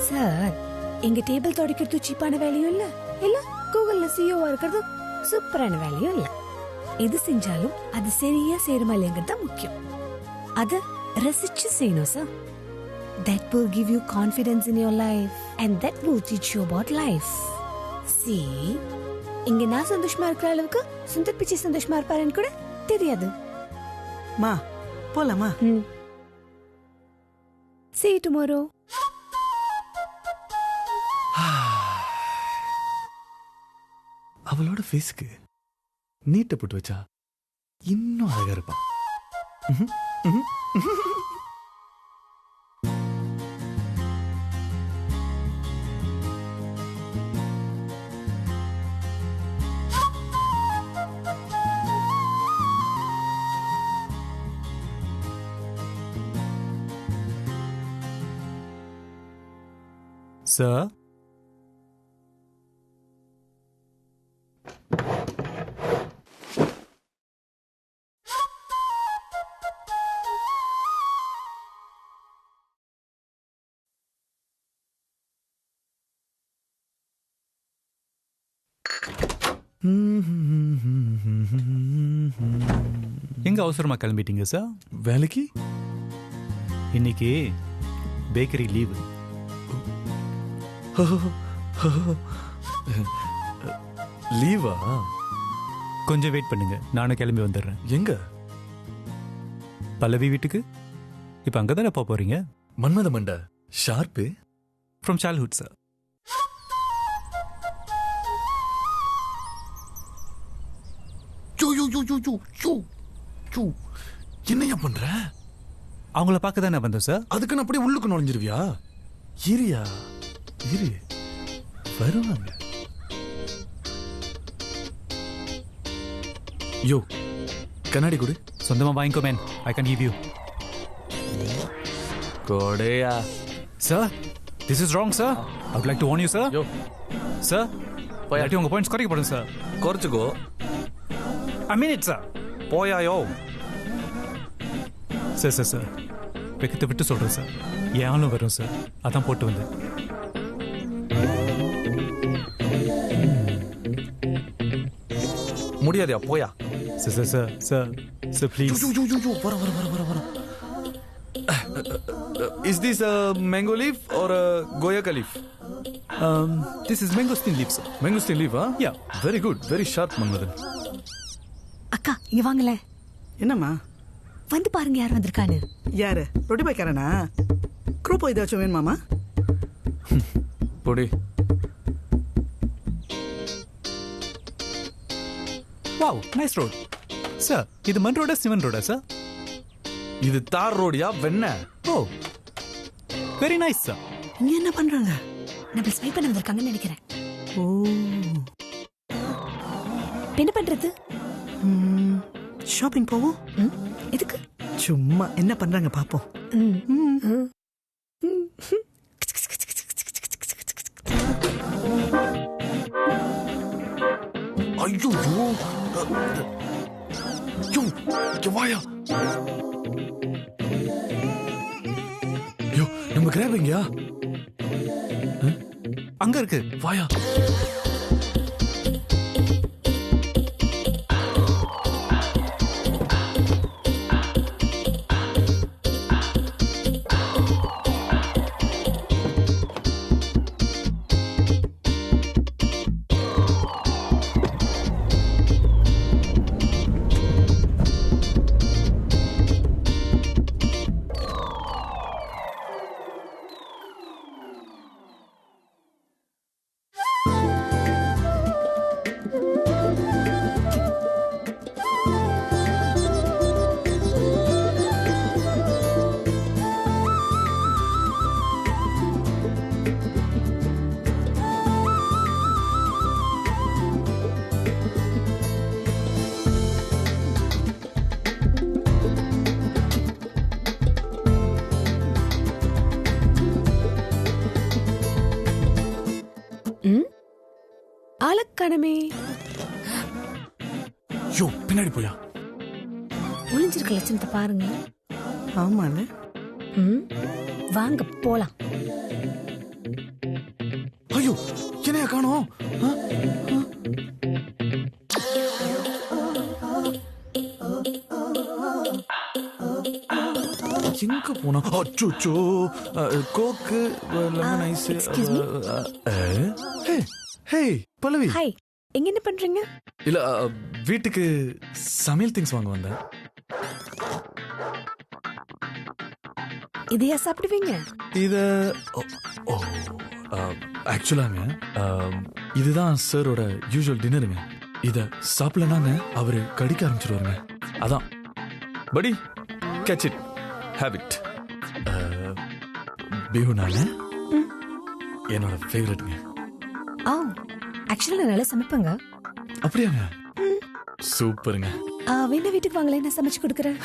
Sir, எங்க டேபிள் துடைக்கிறது சீப்பான வேலையும் இல்ல, இல்ல கூகுள்ல சிஓவா இருக்கிறது சூப்பரான வேலையும் இல்ல. எது செஞ்சாலும் அது சரியா செய்யறமா இல்லைங்கிறது தான் முக்கியம். அத ரசிச்சு செய்யணும் sir. That will give you confidence in your life and that will teach you about life. See, இங்க நான் சந்தோஷமா இருக்கிற அளவுக்கு சுந்தர் பிச்சை சந்தோஷமா இருப்பாருன்னு கூட தெரியாது. மா போலாமா? See you tomorrow. அவளோட ஃபேஸ்க்கு நீட்டை போட்டு வச்சா இன்னும் அழகா இருப்பா. சார், எங்க அவசரமா கிளம்பிட்டீங்க சார்? வேலைக்கு இன்னைக்கு பேக்கரி லீவு. லீவா? கொஞ்சம் வெயிட் பண்ணுங்க, நானும் கிளம்பி வந்துடுறேன். எங்க? பல்லவி வீட்டுக்கு. இப்ப அங்கதானே போக போறீங்க? மன்மத மண்ட ஷார்ப்பு ஃப்ரம் சைல்ட்ஹுட் சார். என்னையா பண்ற? அவங்கள பார்க்க தானே வந்தோம் சார். அதுக்குன்னு அப்படியே உள்ளுக்கு நுழைஞ்சிருவியா? இரியா இரு, வருவாங்க. யோ, கண்ணாடி கொடு. சொந்தமா வாங்கிக்கோ man, I can give you. கொடையா sir, this is wrong sir. I would like to warn you sir. யோ சார், போயாட்டி உங்க பாயிண்ட்ஸ் குறைக்கப்படும் சார். குறைச்சுக்கோ. I mean it sir. போயாயோ. சார் சார் சார், வெக்கத்தை விட்டு சொல்றேன் சார். என் ஆளும் வரும் சார், அதான் போட்டு வந்தேன். முடியாதியா, போயா. Sir sir sir sir sir please. வர. Is this a mango leaf or a goyaka leaf? This is mangosteen leaf, sir. Mangosteen leaf, huh? Yeah. Very good. Very sharp, Manmadan. அக்கா இங்க வாங்கல. என்னம்மா? வந்து பாருங்க யார் வந்திருக்கான்னு. யாரு? ரொட்டி பாய்க்காரனா? குரூப் ஏதாச்சும் வேணுமாமா? பொடி. Wow, nice road. சார், இது மண் ரோடா சிவன் ரோடா சார்? இது தார் ரோடியா வெண்ண? ஓ, வெரி நைஸ் சார். இங்க என்ன பண்றாங்க? நம்ம ஸ்பை பண்ண வந்திருக்காங்கன்னு நினைக்கிறேன். ஓ, என்ன பண்றது? ஷாப்பிங் போவோம். எதுக்கு? சும்மா என்ன பண்றாங்க பாப்போம். ஐயோ, வாயா. யோ, நம்ம கிராபிங்கயா? அங்க இருக்கு, வாயா. ஆளக்கணமே. யோ, பின்னாடி போயா. ஒளிஞ்சிருக்க லட்சணத்தை பாருங்க. ஆமால. வாங்க போலாம். ஐயோ, என்னையா காணோம்? எங்க போனா? அச்சோ, கோக்கு லெமன் ஐஸ். Excuse me? ஹே, பல்லவி. ஹாய். எங்க என்ன பண்றீங்க? இல்ல வீட்டுக்கு சமையல் திங்ஸ் வாங்க வந்தேன். இதையா சாப்பிடுவீங்க? இத ஆக்சுவலாங்க இதுதான் சாரோட யூசுவல் டின்னருங்க. இத சாப்பிடலனாங்க அவரு கடிக்க ஆரம்பிச்சிருவாருங்க. அதான் படி கேட்ச் இட் ஹேபிட். பியூனால என்னோட ஃபேவரட்ங்க. ஓ ஆக்சுவலா நான் நல்லா சமைப்பேங்க. அப்படியாங்க? சூப்பருங்க. வேணா வீட்டுக்கு வாங்களேன், நான் சமைச்சு கொடுக்குறேன்.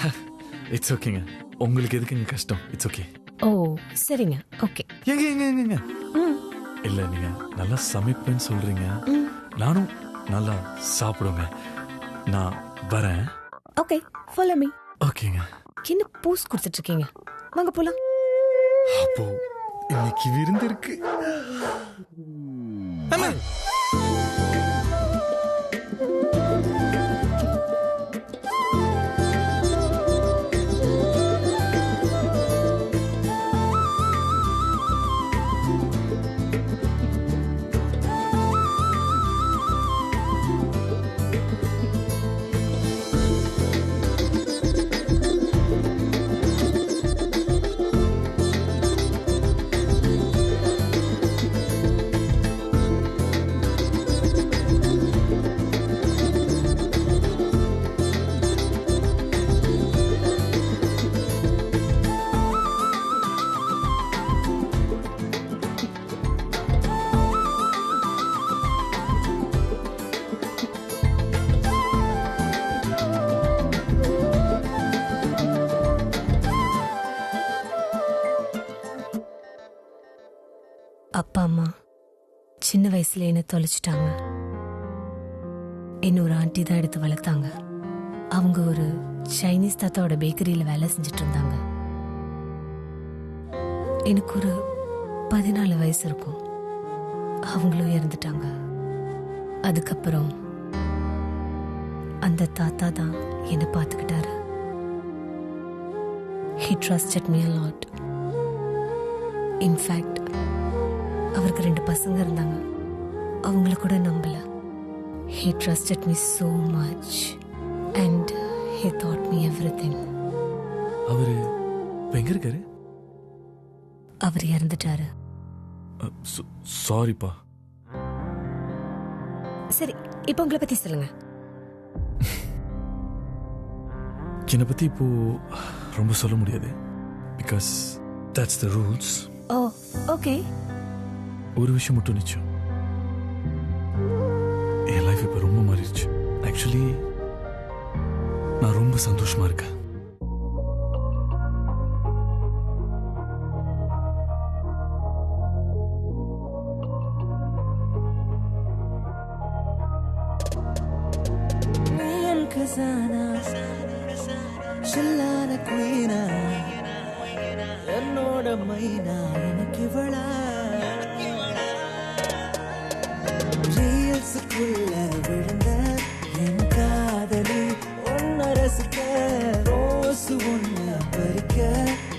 இட்ஸ் ஓகேங்க. உங்களுக்கு எதுக்குங்க கஷ்டம்? It's okay. ஓ சரிங்க, ஓகே. எங்க இல்ல நீங்க நல்லா சமைப்பேன்னு சொல்றீங்க, நானும் நல்லா சாப்பிடுவேங்க. நான் வரேன். Okay follow me. ஓகேங்க. என்ன பூஸ் கொடுத்துட்டு இருக்கீங்க? வாங்க போலாம். அப்போ இன்னைக்கு விருந்து இருக்கு. அப்பா அம்மா சின்ன வயசுல என்ன தொலைச்சிட்டாங்க. இன்னொரு ஆண்டி தான் எடுத்து வளர்த்தாங்க. அவங்க ஒரு சைனீஸ் தாத்தாவோட பேக்கரியில வேலை செஞ்சுட்டு இருந்தாங்க. எனக்கு ஒரு 14 வயசு இருக்கும். அவங்களும் இறந்துட்டாங்க. அதுக்கப்புறம் அந்த தாத்தா தான் என்னை பார்த்துக்கிட்டாரு. He trusted me a lot. In fact, அவருக்கு 2 பசங்க இருந்தாங்க. அவங்கள கூட நம்பல. He trusted me so much and he taught me everything. அவரு எங்க இருக்காரு? அவர் இறந்துட்டாரு. சாரிப்பா. சரி, இப்போ உங்களை பத்தி சொல்லுங்க. என்னை பத்தி இப்போ ரொம்ப சொல்ல முடியாது. Because that's the rules. Oh okay. ஒரு விஷயம் மட்டும் நிச்சயம், என் லைஃப் இப்ப ரொம்ப மாறிடுச்சு. ஆக்சுவலி நான் ரொம்ப சந்தோஷமா இருக்கேன். என்னோட மைனா எனக்கு இவளா ரீல்ஸுக்குள்ள விழுந்த என் காதலி ஒன்ன ரசிக்க ரோசு ஒன்ன பறிக்க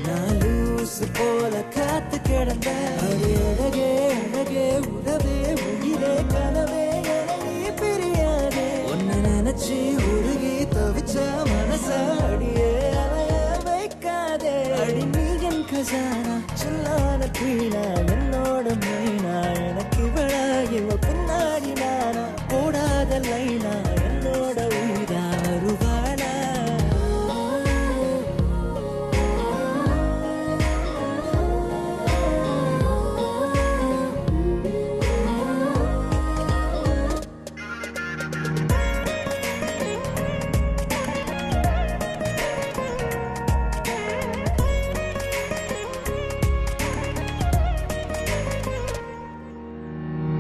நான் லூசு போல காத்து கிடந்த அழகே அழகே உறவே உயிரே கனவே என பிரியாதே ஒன்ன நினைச்சு உருகி தவிச்ச மனச அடியே அலைய வைக்காதே. அடி நீ என் கஜானா சொல்லான குயினா என்னோட மைனா எனக்கு இவளா இவ பின்னாடி நானா போடாத லைனா என்னோட உயிரா வருவாளா.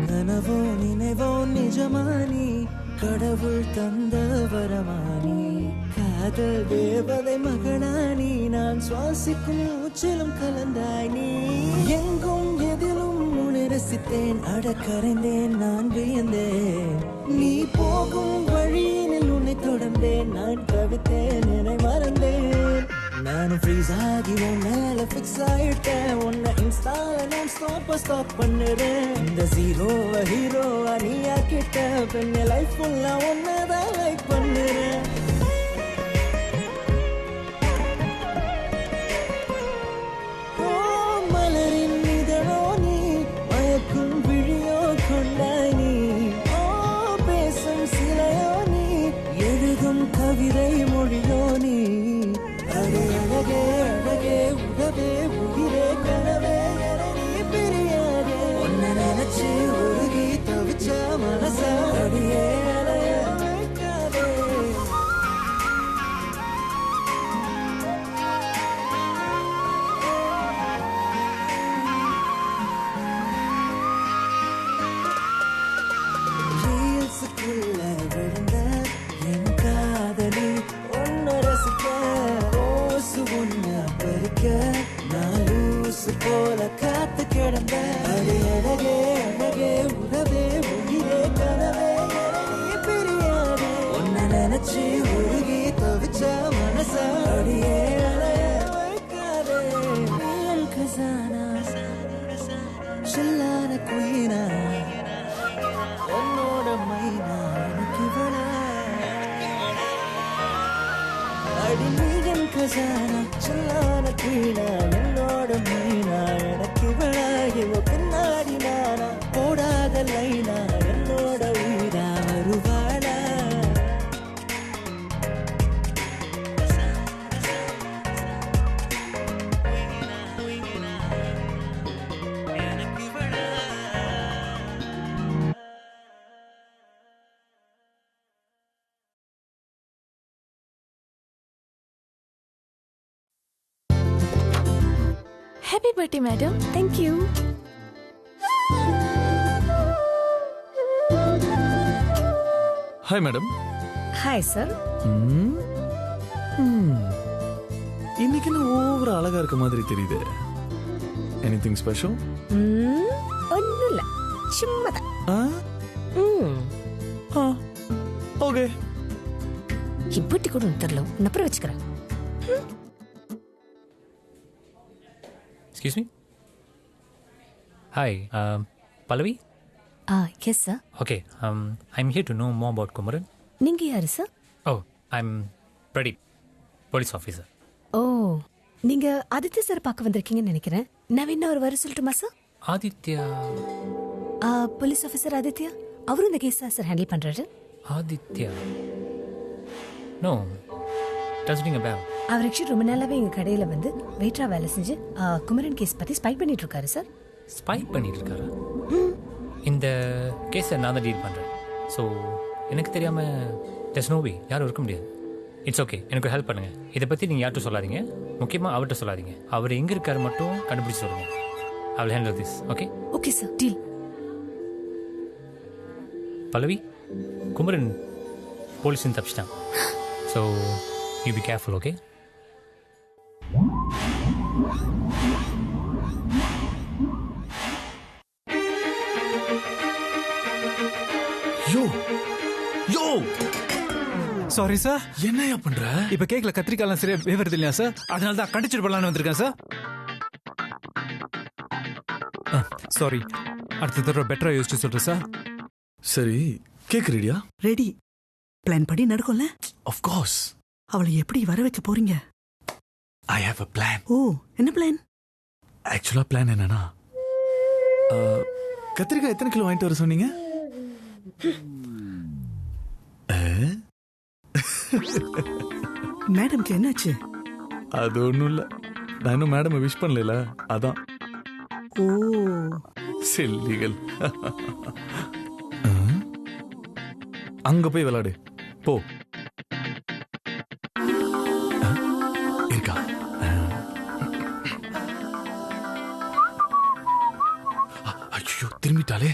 கனவோ நினைவோ நிஜமானி கடவுள் தந்த வரமானி காதல் தேவதை மகனானி நான் சுவாசிக்கும் மூச்சிலும் கலந்தாய் நீ. எங்கும் எதிலும் உன்னை ரசித்தேன் அடக்கரைந்தேன் நான் வியந்தேன். நீ போகும் வழியினில் உன்னை தொடர்ந்தேன் நான் தவித்தேன் என்னை மறந்தேன். நானும் ஃப்ரீஸ் ஆகி உன் மேல ஃபிக்ஸ் ஆயிட்டேன். உன்னை இன்ஸ்டால நான் ஸ்டாப் பண்ணுறேன். இந்த ஜீரோவா ஹீரோவா நீ ஆக்கிட்ட பெண்ண லைஃப் ஃபுல்லா ஒன்னதான் லைக் பண்ணுறேன். மலரின் இதழோ நீ மயக்கும் விழியோ கொண்டாய் நீ. பேசும் சிலையோ நீ எழுதும் கவிதை மொழியோ நீ. அழகே அழகே உடவே உயிரே கனவே என நீ பிரியாதே. உன்னை நினைச்சு உருகி தவிச்ச மனச அடியே அலைய வைக்காதே. ரீல்ஸுக்குள்ள விழுந்த என் காதலி ஒன்னு ரசிக்க ரோசு ஒன்ன பறிக்க நான் லூசு போல காத்து கிடந்த. அழகே அழகே உறவே உயிரே கனவே என நீ பிரியாதே. உன்னை நினைச்சு உருகி தவிச்ச மனச அடியே அலைய வைக்காதே. என் கசானா சில்லான குயினா என்னோட மைனா எனக்கு இவளா. அடி நீகன் கசானா சில்லான குயினா என்னோட மைனா எனக்கு இவளா. இவ பின்னாடி நானா போடாத லைனா என்னோட உயிரா வருவாளா. Happy birthday, madam. Thank you. Hi madam. Hi sir. இன்னைக்கு என்ன ஓவர அழகா இருக்க மாதிரி தெரியுது. Anything special? ஒன்றும் இல்லை, சும்மா தான். ஓகே. இப்படி கூட ஒன்று தெரியல, நான் அப்புறம் வச்சுக்கிறேன். Excuse me? Hi, Pallavi? Yes, sir. Okay, I'm here to know more about Kumaran. நீங்க யாரு sir? Oh, I'm Pradeep, police officer. ஓ, நீங்க ஆதித்யா சார் பார்க்க வந்திருக்கீங்கன்னு நினைக்கிறேன். நான் வேணா ஒரு வர சொல்லட்டுமா sir? Aditya? Police officer Aditya, அவரும் இந்த கேஸ் சார் ஹேண்டில் பண்றாரு. Aditya? No, doesn't ring a bell. அவர் ஆக்சுவலி ரொம்ப நாளாவே எங்க கடையில வந்து வெயிட்டரா வேலை செஞ்சு குமரன் கேஸ் பத்தி ஸ்பை பண்ணிட்டு இருக்காரு சார். ஸ்பை பண்ணிட்டு இருக்காரா? இந்த கேஸை நான் தான் டீல் பண்ணுறேன். ஸோ எனக்கு தெரியாமல் there's no way யாரும் இருக்க முடியாது. இட்ஸ் ஓகே, எனக்கு ஹெல்ப் பண்ணுங்கள். இதை பற்றி நீங்கள் யார்கிட்ட சொல்லாதீங்க, முக்கியமாக அவர்கிட்ட சொல்லாதீங்க. அவர் எங்கே இருக்காரு மட்டும் கண்டுபிடிச்சி சொல்லுங்கள். I will handle this. Okay? Okay sir, deal. Pallavi, Kumaran போலீஸின் தப்பிச்சிட்டான். So you be careful. Okay? Sorry sir. என்னையா பண்ற? இப்ப கேக்கல கத்திரிக்காலாம் சரியா வேவறது இல்லையா சார்? அதனால தான் கண்டிச்சிட்டு போலான்னு வந்திருக்கேன் சார். சாரி, அடுத்த தடவை பெட்டரா யோசிச்சு சொல்றேன் சார். சரி, கேக் ரெடியா? ரெடி. பிளான் படி நடக்கும்ல? Of course. அவளை எப்படி வர வைக்க போறீங்க? I have a plan. ஓ, என்ன பிளான்? ஆக்சுவலா பிளான் என்னன்னா, கத்திரிக்காய் எத்தனை கிலோ வாங்கிட்டு வர சொன்னீங்க? மேடம்க்கு என்னாச்சு? அது ஒண்ணும் இல்ல, நான் இன்னும் மேடம் விஷ் பண்ணல, அதான். ஓ, சில்லிகள். அங்க போய் விளையாடு போ. இருக்கா? ஐயோ, திரும்பிட்டாலே.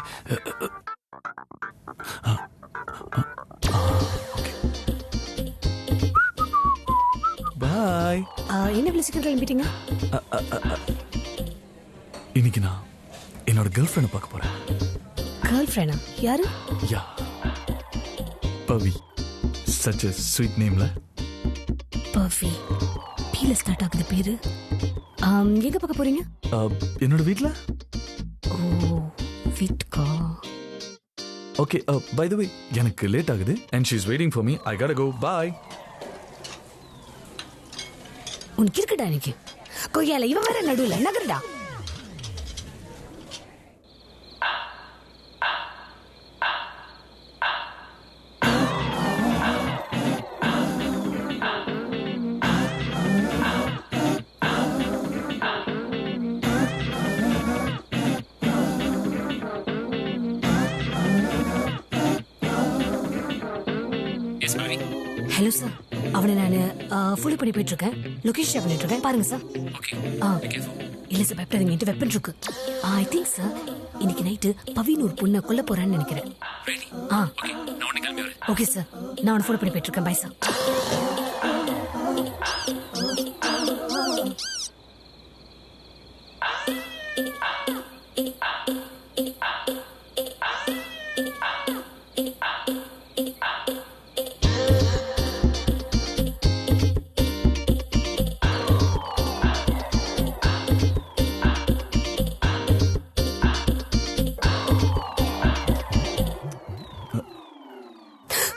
பாய். என்ன விളിച്ചിട്ട് கிளம்பிட்டீங்க? இன்னைக்கு நான் என்னோட கேர்ள் ஃப்ரெண்ட் பார்க்க போறேன். கேர்ள் ஃப்ரெண்டா? யாரு? Yeah, Pavi. Such a sweet name, la. Puffy. வீல ஸ்டார்ட் ஆகுது பேரு. எங்க பார்க்க போறீங்க? என்னோட வீட்ல. ஓ வீட்கா. ஓகே, பை தி வே எனக்கு லேட் ஆகுது and she is waiting for me. I gotta go. Bye. உனக்கு இருக்கடா எனக்கு கொய்யால இவன் வேற நடுவுல நகருடா. ஹலோ சார், அவனை நான் ஃபுல்லு பண்ணி போயிட்டு இருக்கேன். லொகேஷன் ஷேர் பண்ணிட்டு இருக்கேன், பாருங்க சார். இல்ல சார், பயப்படாதீங்க, என்கிட்ட வெப்பன் இருக்கு. ஐ திங்க் சார் இன்னைக்கு நைட்டு பவின் ஒரு பொண்ணை கொல்ல போறான்னு நினைக்கிறேன். ஓகே சார், நான் அவனை ஃபுல்லு பண்ணி போயிட்டு இருக்கேன். Bye sir.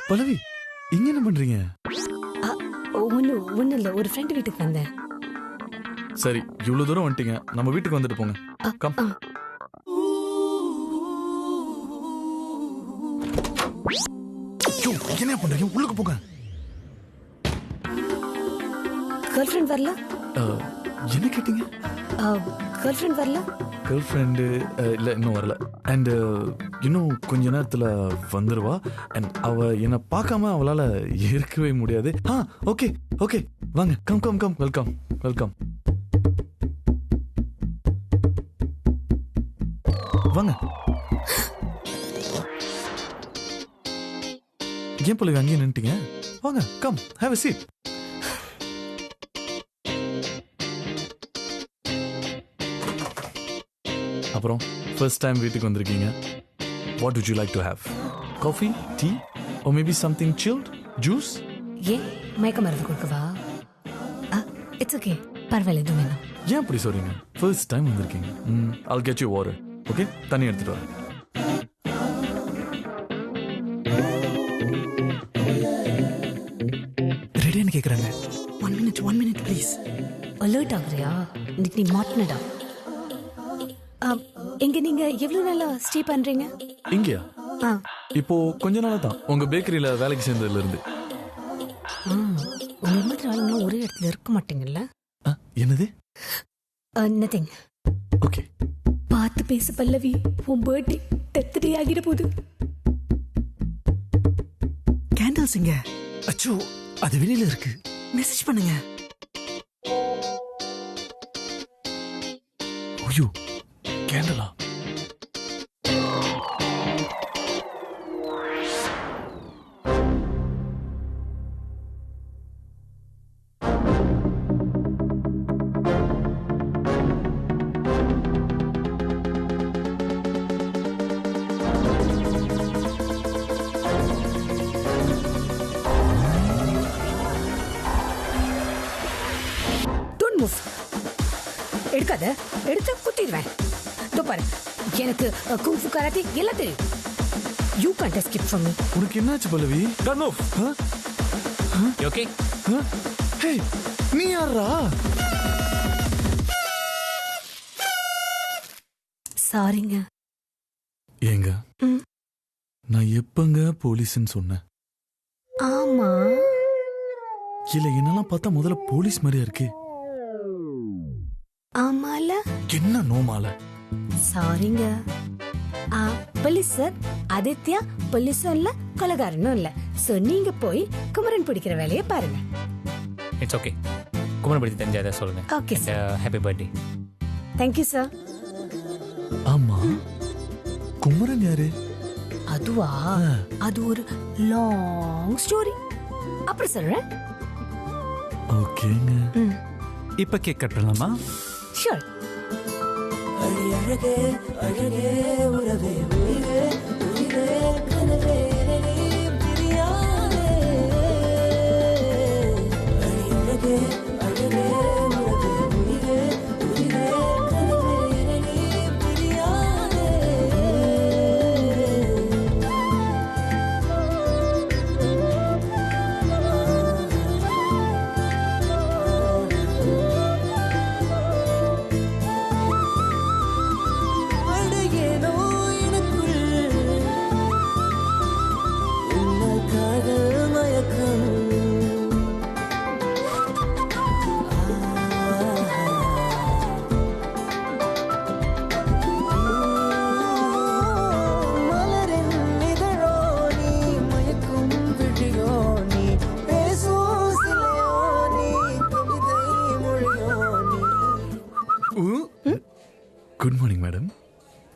பல்லவி, இங்க என்ன பண்றீங்க? ஒண்ணு இல்ல, ஒரு ஃப்ரெண்ட் வீட்டுக்கு வந்தேன். சரி, இவ்வளவு தூரம் வந்துட்டீங்க, நம்ம வீட்டுக்கு வந்துட்டு போங்க. கம். என்ன பண்றீங்க? உள்ளுக்கு போங்க. கேர்ள் ஃப்ரெண்ட் வரல? என்ன கேட்டீங்க? கேர்ள் ஃப்ரெண்ட் வரல? கேர்ள் ஃப்ரெண்டு இல்லை, இன்னும் வரல. அண்ட் இன்னும் கொஞ்ச நேரத்தில் வந்துடுவா. அண்ட் அவ என்னை பார்க்காம அவளால் இருக்கவே முடியாது. ஓகே ஓகே, வாங்க. Come come come. Welcome welcome. வாங்க. ஏன் பல்லவி அங்கேயே நின்னுட்டீங்க? வாங்க, கம், ஹேவ் எ சீட். அப்புறம் ஃபர்ஸ்ட் டைம் வீட்டுக்கு வந்திருக்கீங்க. What would you like to have? Coffee, tea, or maybe something chilled? Juice? ஏன் மயக்க மருந்து கொடுக்கவா? இட்ஸ் ஓகே, பரவாயில்ல, எதுவும் வேணாம். ஏன் அப்படி சொல்றீங்க? ஃபர்ஸ்ட் டைம் வந்திருக்கீங்க. I'll get you water. Okay, தண்ணி எடுத்துட்டு வரேன். ரெடியான்னு கேக்குறாங்க. 1 minute ப்ளீஸ். அலர்ட் ஆகுறியா? இன்னைக்கு நீ மாட்டினடா. எங்க நீங்க எவ்வளவு நாளா ஸ்டே பண்றீங்க? இங்கயா? இப்போ கொஞ்ச நாளா தான் உங்க பேக்கரியில வேலைக்கு சேர்ந்ததுல இருந்து. உங்க மாதிரி ஆளுங்க ஒரே இடத்துல இருக்க மாட்டீங்கல்ல? என்னது? நதிங். ஓகே. பார்த்து பேச பல்லவி, உன் பர்த்டே டெத்டே ஆகிட போகுது. கேண்டல்ஸ் இங்க. அச்சோ, அது வெளியில இருக்கு. மெசேஜ் பண்ணுங்க. ஐயோ, கேண்டலா? Don't move. எடுக்காத, எடுத்து குத்திடுவேன். பாரு, எனக்கு குங்ஃபு கராத்தே எல்லாம் தெரியும். You can't escape from me. உனக்கு என்னாச்சு Pallavi? Turn off. Okay. Hey, நீ யாரா? சாரிங்க. ஏங்க, நான் எப்பங்க போலீஸ்னு சொன்னேன்? ஆமா. இல்ல, என்னெல்லாம் பார்த்தா முதல்ல போலீஸ் மாதிரியா இருக்கு. ஆமால. என்ன நோமால? சாரிங்க. போலீஸ் சார், ஆதித்யா போலீஸும் இல்ல, கொலைகாரனும் இல்ல. சோ நீங்க போய் குமரன் பிடிக்கிற வேலையை பாருங்க. It's okay. குமரன் பத்தி தெரிஞ்சாத சொல்லுங்க. Okay sir. Happy birthday. Thank you sir. ஆமா, குமரன் யாரு? அதுவா, அது ஒரு லாங் ஸ்டோரி, அப்புறம் சொல்றேன். ஓகேங்க. இப்ப கேக் கட் பண்ணலாமா? ஷூர். அழகே அழகே உறவே உயிரே உயிரே கனவே பிரியாதே. அழகே அழகே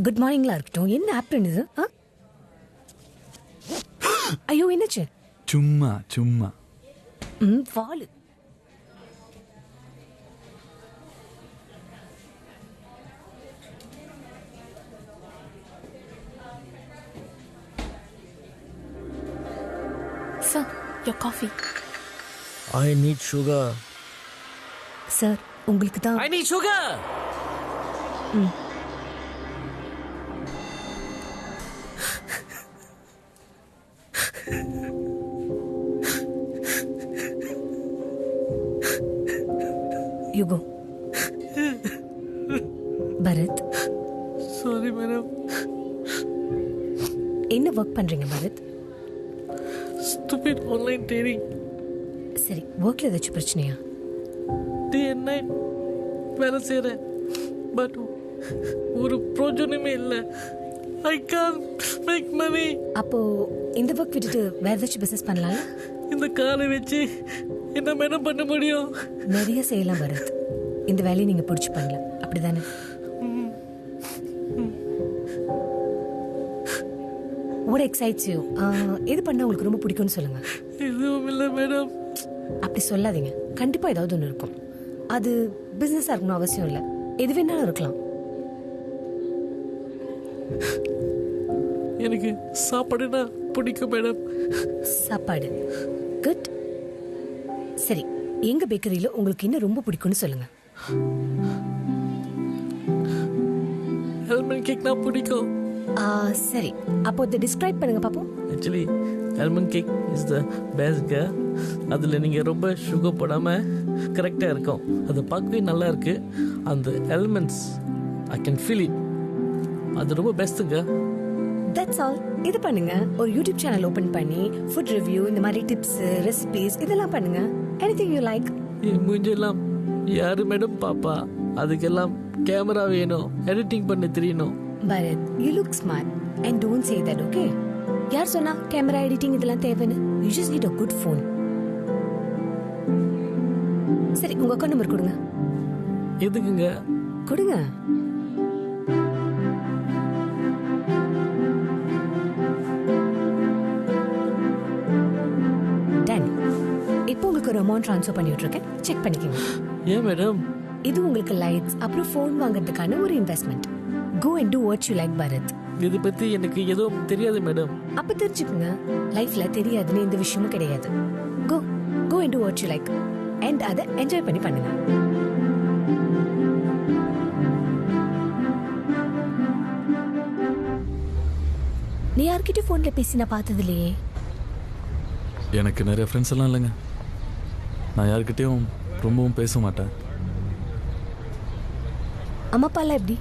குட் மார்னிங்லாம் இருக்கட்டும். என்ன ஆப்டன் இது? ஐயோ என்னாச்சு? சும்மா சும்மா. வாலு. Sir, your coffee. I need sugar. Sir உங்களுக்கு தான். I need sugar. You go. Bharath. Sorry madam. என்ன ஒர்க் பண்றீங்க பரத்? Stupid online trading. சரி, ஒர்க்ல ஏதாச்சும் பிரச்சனையா? Day and night வேலை செய்கிறேன். பட் ஒரு பிரோஜனமே இல்லை. I can't make money. அப்போ இந்த ஒர்க் விட்டுட்டு வேற ஏதாச்சும் பிசினஸ் பண்ணலாம்ல? இந்த காலை வச்சு என்ன மேடம் பண்ண முடியும்? நிறைய செய்யலாம் பரத். இந்த வேலையை நீங்க பிடிச்சி பண்ணல, அப்படிதானே? What excites you? எது பண்ணா உங்களுக்கு ரொம்ப பிடிக்கும்னு சொல்லுங்க. எதுவும் இல்லை மேடம். அப்படி சொல்லாதீங்க. கண்டிப்பா ஏதாவது ஒன்று இருக்கும். அது பிசினஸா இருக்கணும் அவசியம் இல்லை. எது வேணாலும் இருக்கலாம். எனக்கு சாப்பாடுனா பிடிக்கும் மேடம். சாப்பாடு குட். சரி, எங்க பேக்கரியில உங்களுக்கு என்ன ரொம்ப பிடிக்கும்னு சொல்லுங்க. ஆல்மண்ட் கேக்னா பிடிக்கும். சரி, அப்போ இதை டிஸ்கிரைப் பண்ணுங்க பாப்போம். Actually almond cake is the best. அதில் நீங்கள் ரொம்ப சுகர் போடாமல் கரெக்டாக இருக்கும். அது பார்க்கவே நல்லா இருக்கு. அந்த elements I can feel it. அது ரொம்ப பெஸ்ட்டுங்க. That's all. இது பண்ணுங்க, ஒரு யூடியூப் சேனல் ஓபன் பண்ணி ஃபுட் ரிவ்யூ, இந்த மாதிரி டிப்ஸ், ரெசிபீஸ் இதெல்லாம் பண்ணுங்க. Anything you like. மூஞ்செல்லாம் யாரு மேடம் பாப்பா? அதுக்கெல்லாம் கேமரா வேணும், எடிட்டிங் பண்ண தெரியணும். Bharath, you look smart and don't say that, okay? யார் சொன்னா கேமரா எடிட்டிங் இதெல்லாம் தேவைன்னு? You just need a good phone. சரி, உங்க அக்கௌண்ட் நம்பர் கொடுங்க. எதுக்குங்க? கொடுங்க. டன். இப்போ உங்களுக்கு ஒரு அமௌண்ட் ட்ரான்ஸ்ஃபர் பண்ணி விட்டுருக்கேன். செக் பண்ணிக்கோங்க. ஏன் மேடம்? இது உங்களுக்கு லைட்ஸ் அப்புறம் ஃபோன் வாங்குறதுக்கான ஒரு investment. Go and do what you like, Bharath. இது பத்தி எனக்கு எதுவும் தெரியாது மேடம். அப்ப தெரிஞ்சுக்குங்க. லைஃப்ல தெரியாதுன்னு இந்த விஷயமும் கிடையாது. Go and do what you like and அதை என்ஜாய் பண்ணி பண்ணுங்க. நீ யார்கிட்ட போன்ல பேசி நான் பார்த்தது இல்லையே. எனக்கு நிறைய ஃப்ரெண்ட்ஸ் எல்லாம் இல்லைங்க. நான் யார்கிட்டயும் ரொம்பவும் பேச மாட்டேன். அம்மா அப்பாலாம் எப்படி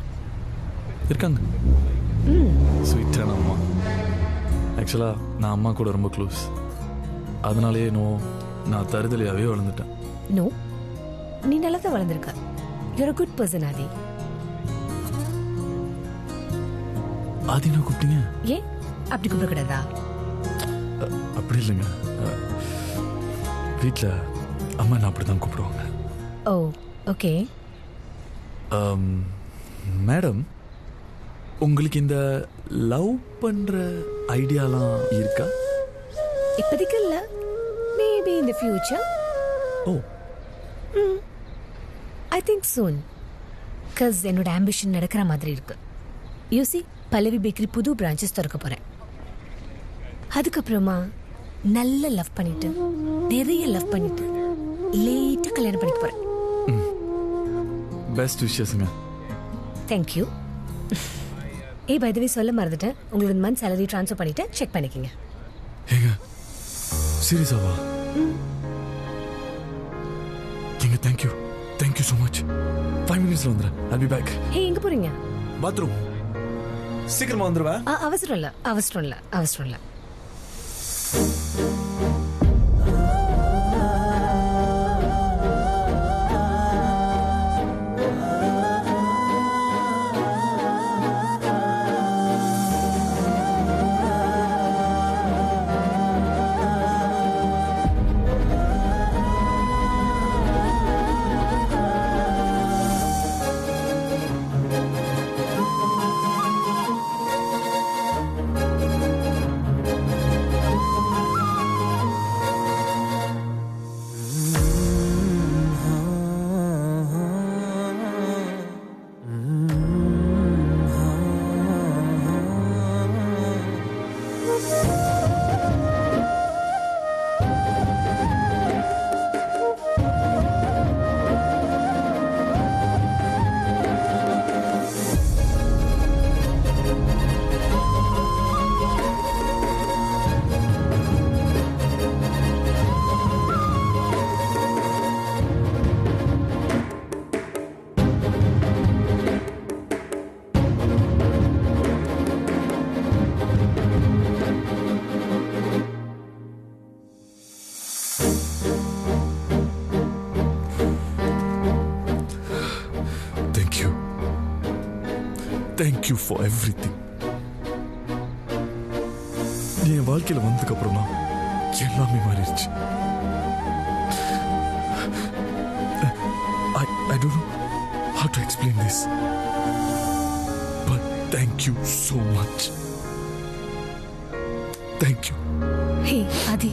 இருக்காங்க? ஸ்வீட்டான அம்மா. ஆக்சுவலாக நான் அம்மா கூட ரொம்ப க்ளோஸ். அதனாலேயே நான் தருதலையாகவே வளர்ந்துட்டேன். நோ, நீ நல்லா தான் வளர்ந்துருக்க. யூர் a good person, ஆதி. ஆதி நான் கூப்பிட்டீங்க? ஏன் அப்படி கூப்பிடக்கூடாதா? அப்படி இல்லைங்க. வீட்டில் அம்மா நான் அப்படி தான் கூப்பிடுவாங்க. ஓ, ஓகே. மேடம், உங்களுக்கு இந்த லவ் பண்ற ஐடியாலாம் இருக்கா? இப்போதைக்கு இல்ல. Maybe in the future. Oh, I think soon. cuz என்னோட ஆம்பிஷன் நடக்கிற மாதிரி இருக்கு. யூ see, பல்லவி பேக்கரி புது பிரான்ச்சஸ் திறக்க போறேன். அதுக்கப்புறமா நல்ல லவ் பண்ணிட்டு, நிறைய லவ் பண்ணிட்டு, லேட்டா கல்யாணம் பண்ணிக்க போறேன். பெஸ்ட் விஷஸ்ங்க. Thank you. ஏய், பை தி வே சொல்ல மறந்துட்டேன். உங்களுக்கு இந்த மந்த் salary ட்ரான்ஸ்ஃபர் பண்ணிட்டு செக் பண்ணிக்கங்க. ஏங்க சீரியஸாவா? ஏங்க தேங்க் யூ so much. 5 minutesல வந்துறேன். I'll be back. ஏய், எங்க போறீங்க? பாத்ரூம். சீக்கிரமா வந்துருவா? அவசரம் இல்ல. Thank you for everything. நீ என் வாழ்க்கையில் வந்ததுக்கு அப்புறம் தான் எல்லாமே மாறிடுச்சு. I don't know how to explain this, but thank you so much. Thank you. Hey, Adi,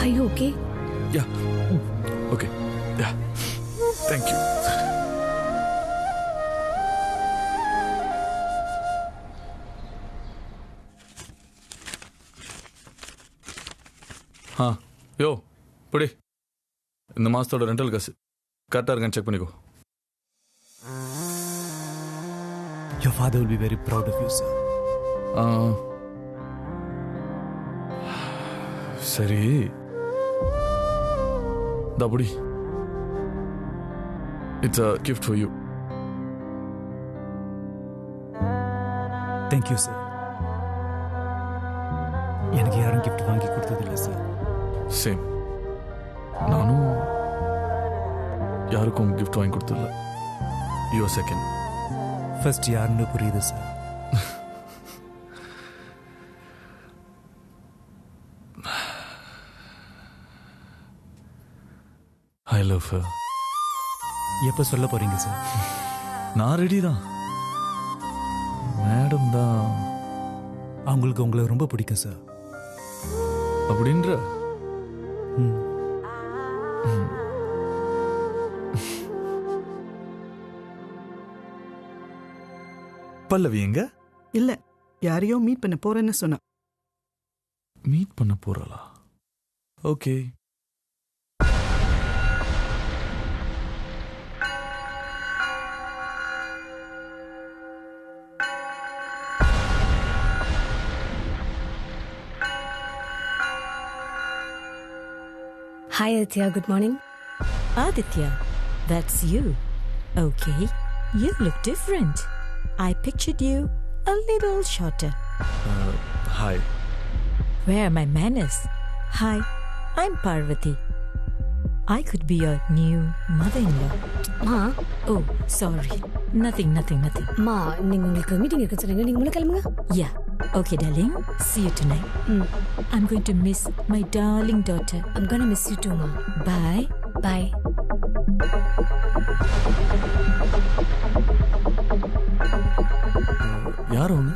are you okay? Yeah. Okay. Yeah. Thank you. யோ புடி, இந்த மாசத்தோட ரெண்டல் காசு கரெக்டாக இருக்கான்னு செக் பண்ணிக்கோ. Your father will be very proud of you, sir. சரி, புடி. It's a gift for you. Thank you, sir. எனக்கு யாரும் gift வாங்கி கொடுத்ததில்லை சார். சேம், நானும் யாருக்கும் gift வாங்கி கொடுத்ததில்லை. You second. ஃபர்ஸ்ட் யாருன்னு புரியுது சார். I love her. எப்போ சொல்ல போறீங்க சார்? நான் ரெடி தான். மேடம் தான். அவங்களுக்கு உங்களை ரொம்ப பிடிக்கும் சார். அப்படின்ற பல்லவி எங்க? இல்ல, யாரையோ மீட் பண்ண போறேன்னு சொன்னா. மீட் பண்ண போறலா? Okay. Hi Aditya, good morning. Aditya, that's you. Okay, you look different. I pictured you a little shorter. Hi. Where are my manners? Hi, I'm Parvati. I could be your new mother-in-law. Ma? Oh, sorry. Nothing. Ma, நீங்க உங்களுக்கு meeting இருக்கு சொல்லுங்க. நீங்க முன்ன கிளம்புங்க. Yeah. Okay, darling. See you tonight. I'm going to miss my darling daughter. I'm gonna miss you too, Ma. Bye. Bye. யார் அவங்க?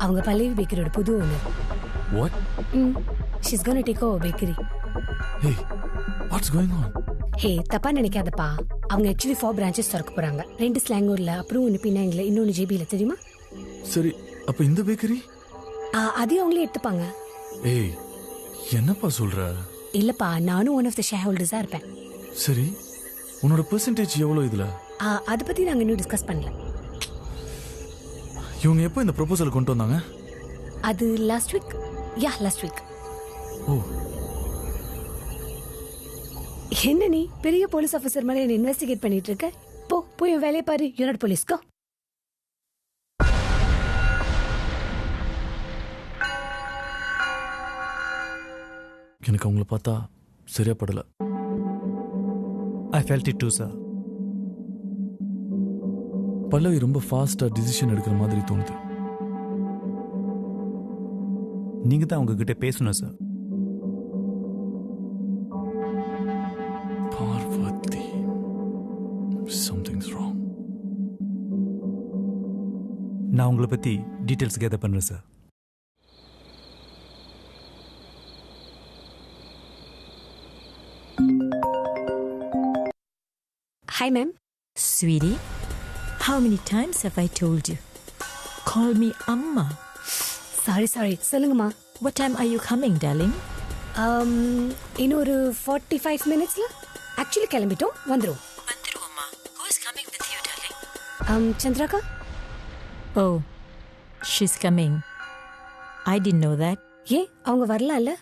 அவங்க பல்லவி பேக்கரியோட புது owner. What? She's gonna take over bakery. Hey, what's going on? Hey, தப்பா நினைக்காதப்பா. அவங்க actually 4 branches திறக்க போறாங்க. 2 ஸ்லாங்கூர்ல, அப்புறம் ஒன்னு பினாங்ல, இன்னொன்னு ஜேபில, தெரியுமா? சரி, அப்ப இந்த பேக்கரி? அது அவங்களே எடுத்துப்பாங்க. ஏய், என்னப்பா சொல்ற? இல்லப்பா, நானும் ஒன் ஆஃப் தி ஷேர் ஹோல்டர்ஸா இருப்பேன். சரி, உன்னோட பெர்சன்டேஜ் எவ்வளவு இதுல? அத பத்தி நாங்க இன்னும் டிஸ்கஸ் பண்ணல. இவங்க எப்போ இந்த ப்ரொபோசல் கொண்டு வந்தாங்க? அது லாஸ்ட் வீக். ஓ. என்ன நீ பெரிய போலீஸ் ஆபீசர் மாதிரி என்ன இன்வெஸ்டிகேட் பண்ணிட்டு இருக்க? போய் வேலையை பாரு. யூ நாட் போலீஸ்கோ. எனக்கு அவங்கள பார்த்தா சரியா படல. I felt it too, sir. பல்லவி ரொம்ப ஃபாஸ்டா டிசிஷன் எடுக்கிற மாதிரி தோணுது. நீங்க தான் அவங்க கிட்ட பேசணும் சார். Parvati, something's wrong. நான் உங்களை பத்தி டீடைல்ஸ் கேதர் பண்றேன் sir. Hi, ma'am. Sweetie, how many times have I told you? Call me Amma. Sorry. சொல்லுங்கம்மா. What time are you coming, darling? இன்னும் ஒரு 45 minutesல ஆக்சுவலி கிளம்பிட்டோம். வந்துருவோம்மா. Who is coming with you, darling? சந்திராக்கா. Oh, she's coming. I didn't know that. ஏன் அவங்க வரலாம்ல?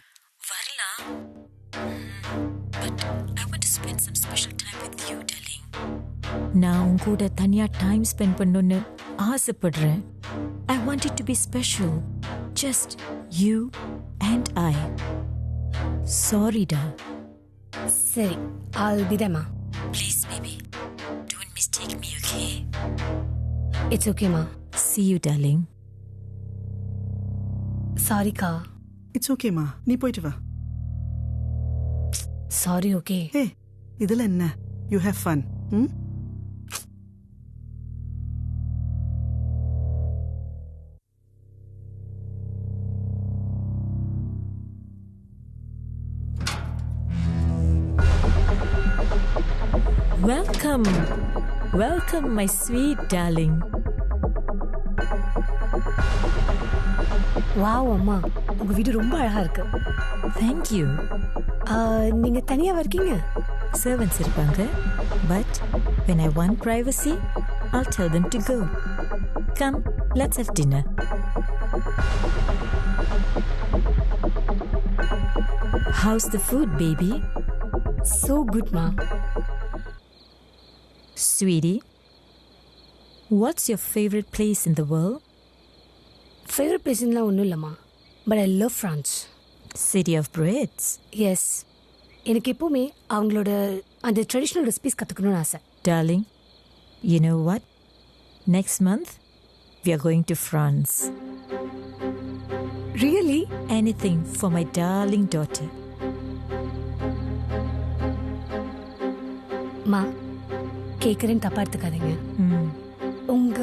வரலாம். But I want to spend some special time with you, darling. நான் உன் கூட தனியா டைம் ஸ்பெண்ட் பண்ணணும்னு ஆசைப்படுறேன். I want it to be special. Just you and I. Sorry, da. சரி, I'll be there, ma. Please, baby. Don't mistake me, okay? It's ஓகேமா. See you, darling. சாரிக்கா. It's ஓகேம்மா, நீ போயிட்டு வா. சாரி. ஓகே. ஹே, இதுல என்ன? You have fun. Welcome. Welcome, my sweet darling. Wow அம்மா, உங்க வீடு ரொம்ப அழகா இருக்கு. Thank you. நீங்க தனியா இருக்கீங்க? Servants இருப்பாங்க. But when I want privacy, I'll tell them to go. Come, let's have dinner. How's the food, baby? So good, ma. Sweetie, what's your favorite place in the world? Favorite place in la onnu illa ma, but I love France. City of breads. Yes. எனக்கு எப்பவுமே அவங்களோட அந்த traditional recipes கத்துக்கணும்னு ஆசை. Darling, you know what? Next month we are going to France. Really? Anything for my darling daughter. மா, கேக்குறேன்னு தப்பா எடுத்துக்காதீங்க. உங்க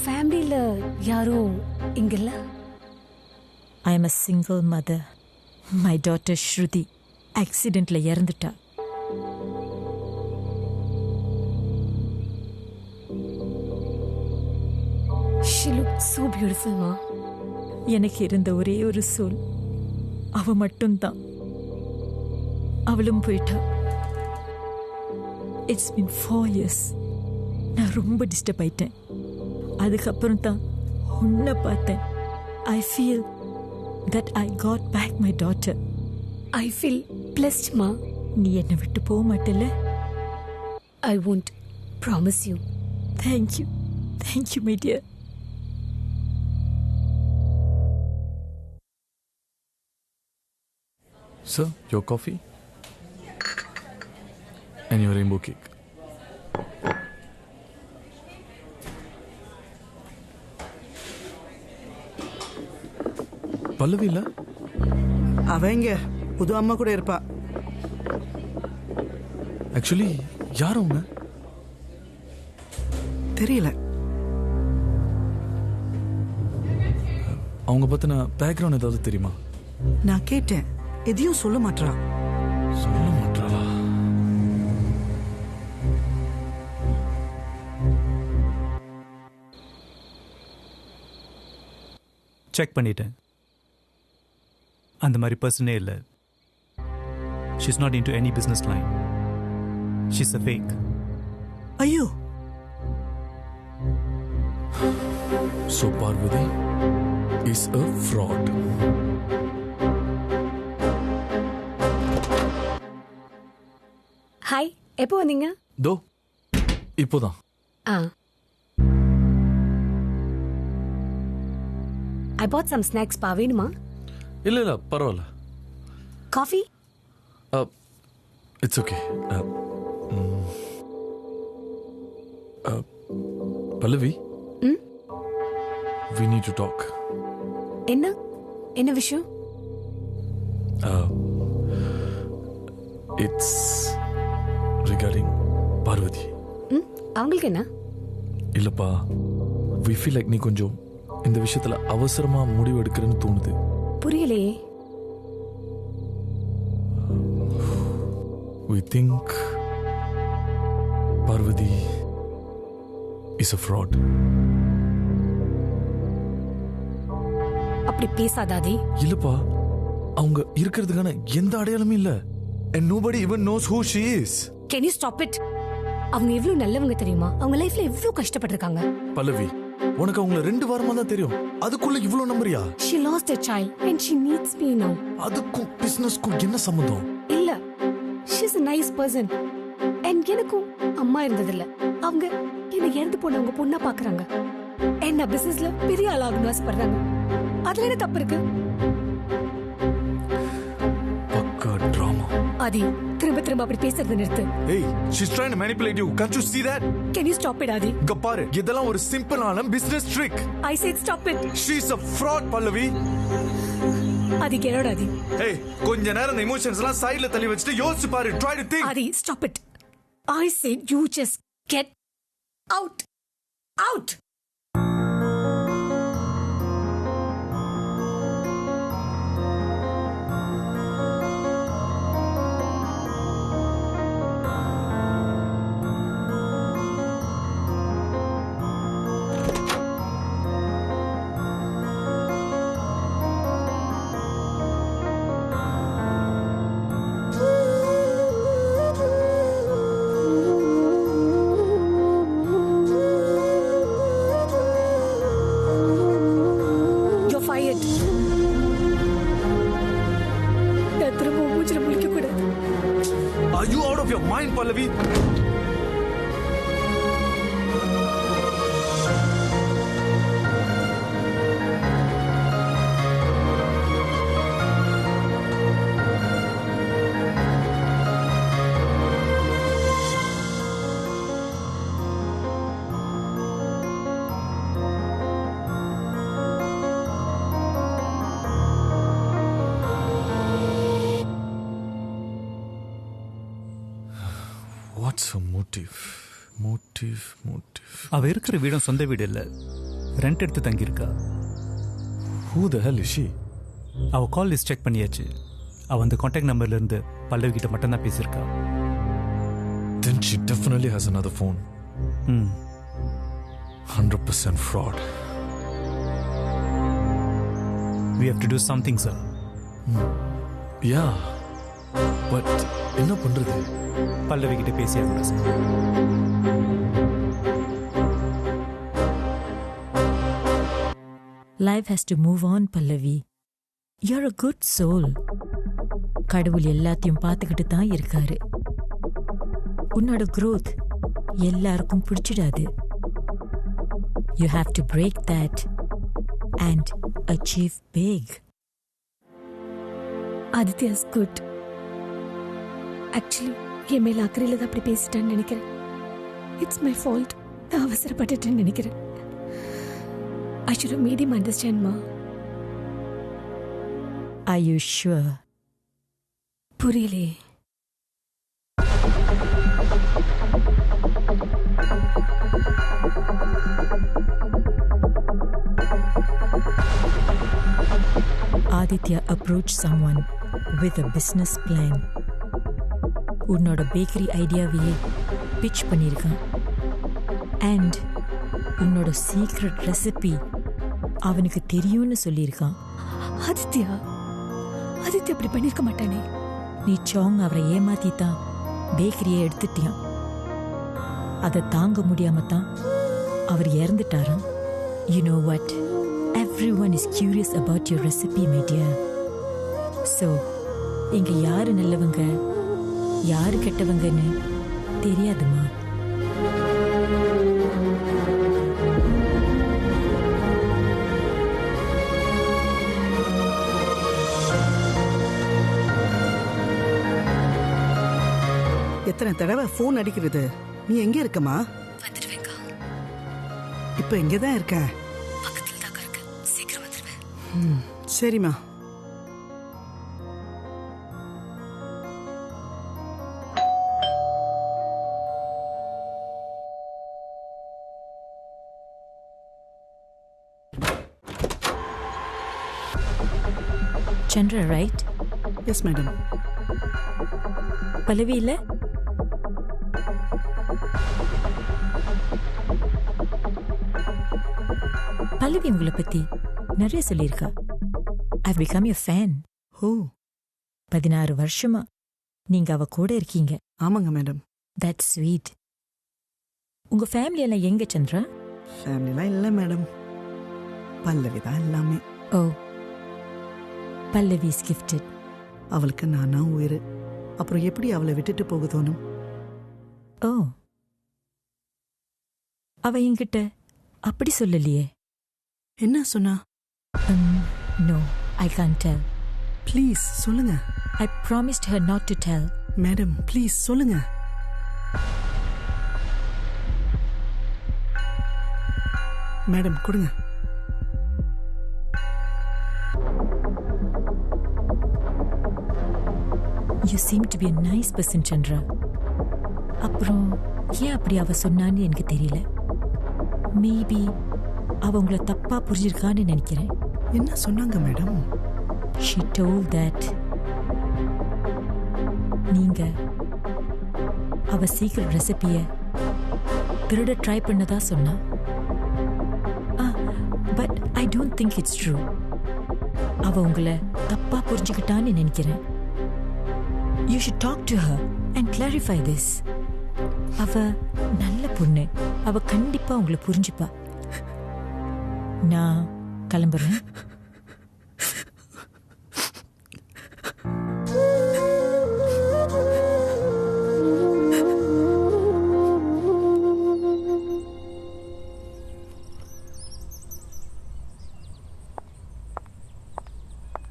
ஃபேமிலியில யாரும் இங்க இல்ல? I am a single mother. My daughter Shruti accidentally இறந்துட்டா. She looked so beautiful, ma. எனக்கு இருந்த ஒரே ஒரு சோல் அவ மட்டும்தான். அவளும் போயிட்டா. It's been 4 years. நான் ரொம்ப டிஸ்டர்ப் ஆயிட்டேன். அதுக்கப்புறம் தான் உன்னை பார்த்தேன். I feel that I got back my daughter. I feel blessed, ma. நீ என்னை விட்டு போக மாட்டேல்ல? I won't. Promise you. Thank you. Thank you, my dear. Sir, your coffee and your rainbow cake. பல்லவி இல்ல? அவங்க புது அம்மா கூட இருப்பா. ஆக்சுவலி யார் அவங்க? தெரியல. அவங்க பத்தின பேக்ரவுண்ட் ஏதாவது தெரியுமா? நான் கேட்டேன், எதையும் சொல்ல மாட்டா. சொல்ல மாட்டாளா? செக் பண்ணிட்டேன். அந்த மாதிரி பர்சனே இல்லை. She's not into any business line. She's a fake. ஐயோ. So Parvati is a fraud. Hi, எப்போ வந்தீங்க? தோ இப்போதான். I bought some snacks. பா, வேணுமா? இல்ல பரவாயில்ல. Coffee? It's okay. Pallavi? We need to talk. என்ன விஷயம்? It's regarding Parvati. அவங்களுக்கு என்ன? இல்லப்பா, we feel like நீ கொஞ்சம் இந்த விஷயத்துல அவசரமா முடிவு எடுக்கிறேன்னு தோணுது. புரியலையே. We think Parvati is a fraud. அப்படி பேசாதாதே. இல்லப்பா, அவங்க இருக்கிறதுக்கான எந்த அடையாளமும் இல்ல. And nobody even knows who she is. Can you stop it? அவங்க எவ்வளவு நல்லவங்க தெரியுமா? அவங்க லைஃப்ல எவ்வளவு கஷ்டப்பட்டிருக்காங்க. பல்லவி, உனக்கு அவங்கள 2 வாரமா தான் தெரியும். அதுக்குள்ள இவ்வளவு நம்புறியா? She lost a child and she needs me now. அதுக்கும் பிசினஸ்க்கும் என்ன சம்பந்தம்? இல்ல, she's a nice person. And எனக்கும் அம்மா இருந்ததில்ல. அவங்க என்ன இறந்து போனவங்க பொண்ணா பாக்குறாங்க. என்ன பிசினஸ்ல பெரிய ஆளாகணும்னு ஆசைப்படுறாங்க. அதுல என்ன தப்பு இருக்கு? பக்கா டிராமா. ஆதி, திரும்ப திரும்ப அப்படி பேசுறது நிறுத்து. Hey, she's trying to manipulate you. Can't you see that? Can you stop it, Adi? இங்க பாரு, இதெல்லாம் ஒரு சிம்பிளான business trick. I said stop it. She's a fraud, Pallavi. Adi, get out, Adi. Hey, கொஞ்ச நேரம் இந்த emotions எல்லாம் சைடுல தள்ளி வச்சிட்டு யோசிச்சு பாரு. Try to think. Adi, stop it. I said you just get out. Out. Are you out of your mind, Pallavi? What's her motive? Motive. அவ இருக்கிற வீடும் சொந்த வீடு இல்ல, ரெண்ட் எடுத்து தங்கியிருக்கா. Who the hell is she? அவ கால் லிஸ்ட் செக் பண்ணியாச்சு. அவ அந்த கான்டாக்ட் நம்பர்ல இருந்து பல்லவி கிட்ட மட்டும் தான் பேசியிருக்கா. Then she definitely has another phone. 100% fraud. We have to do something, sir. Yeah. But என்ன பண்றது? பல்லவி கிட்ட பேசியாங்க sir. Life has to move on, Pallavi. You're a good soul. கடவுள் எல்லாத்தையும் பார்த்துக்கிட்டு தான் இருக்காரு. உன்னோட growth எல்லாருக்கும் பிடிச்சிடாது. You have to break that and achieve big. Aditya is good. Actually, என் மேல அக்கறையில தான் அப்படி பேசிட்டான்னு நினைக்கிறேன். It's my fault. நான் அவசரப்பட்டுட்டேன்னு நினைக்கிறேன். I should have made him understand, Ma. Are you sure? புரியலே. Aditya approached someone with a business plan. உன்னோட bakery ஐடியாவையே pitch பண்ணியிருக்கான். And உன்னோட secret recipe அவனுக்கு தெரியும்னு சொல்லியிருக்கான். ஆதித்யா அப்படி பண்ணிருக்க மாட்டானே. நீ சாங் அவரை ஏமாத்தி தான் பேக்கரியை எடுத்துட்டியான். அதை தாங்க முடியாம தான் அவர் இறந்துட்டாராம். You know what? Everyone is curious about your recipe, my dear. So, இங்க யாரு நல்லவங்க யாரு கெட்டவங்கன்னு தெரியாதுமா. எத்தனை தடவை போன் அடிக்கிறது? நீ எங்க இருக்கமா? இப்ப எங்கதான் இருக்க? சரிம்மா. Chandra, right? Yes, madam. பல்லவி இல்ல? பல்லவி உங்களை பத்தி நிறைய சொல்லியிருக்கா. I've become your fan. ஓ, 16 வருஷமா நீங்க அவ கூட இருக்கீங்க. ஆமாங்க மேடம். That's sweet. உங்க ஃபேமிலி எல்லாம் எங்க சந்திரா? ஃபேமிலிலாம் இல்ல மேடம், பல்லவி தான் எல்லாமே. ஓ, பல்லவி இஸ் கிஃப்டட். அவளுக்கு நானா உயிர். அப்புறம் எப்படி அவளை விட்டுட்டு போக தோணும்? ஓ, அவ என்கிட்ட அப்படி சொல்லலையே. என்ன சொன்னா? No, I can't tell. Please சொல்லுங்க. I promised her not to tell. Madam please சொல்லுங்க. மேடம் கொடுங்க. You seem to be a nice person, Chandra. அப்புறம் ஏன் அப்படி அவ சொன்னான்னு எனக்கு தெரியல. மேபி அவ உங்களை தப்பா புரிஞ்சிருக்கான்னு நினைக்கிறேன். என்ன சொன்னாங்க மேடம்? She told that நீங்க அவ சீக்ரெட் ரெசிபிய திருட ட்ரை பண்ணதா சொன்னா. But I don't think it's true. அவ உங்களை தப்பா புரிஞ்சுக்கிட்டான்னு நினைக்கிறேன். You should talk to her and clarify this. அவ நல்ல பொண்ணு. அவ கண்டிப்பா உங்களை புரிஞ்சுப்பா. நான் கிளம்புறேன்.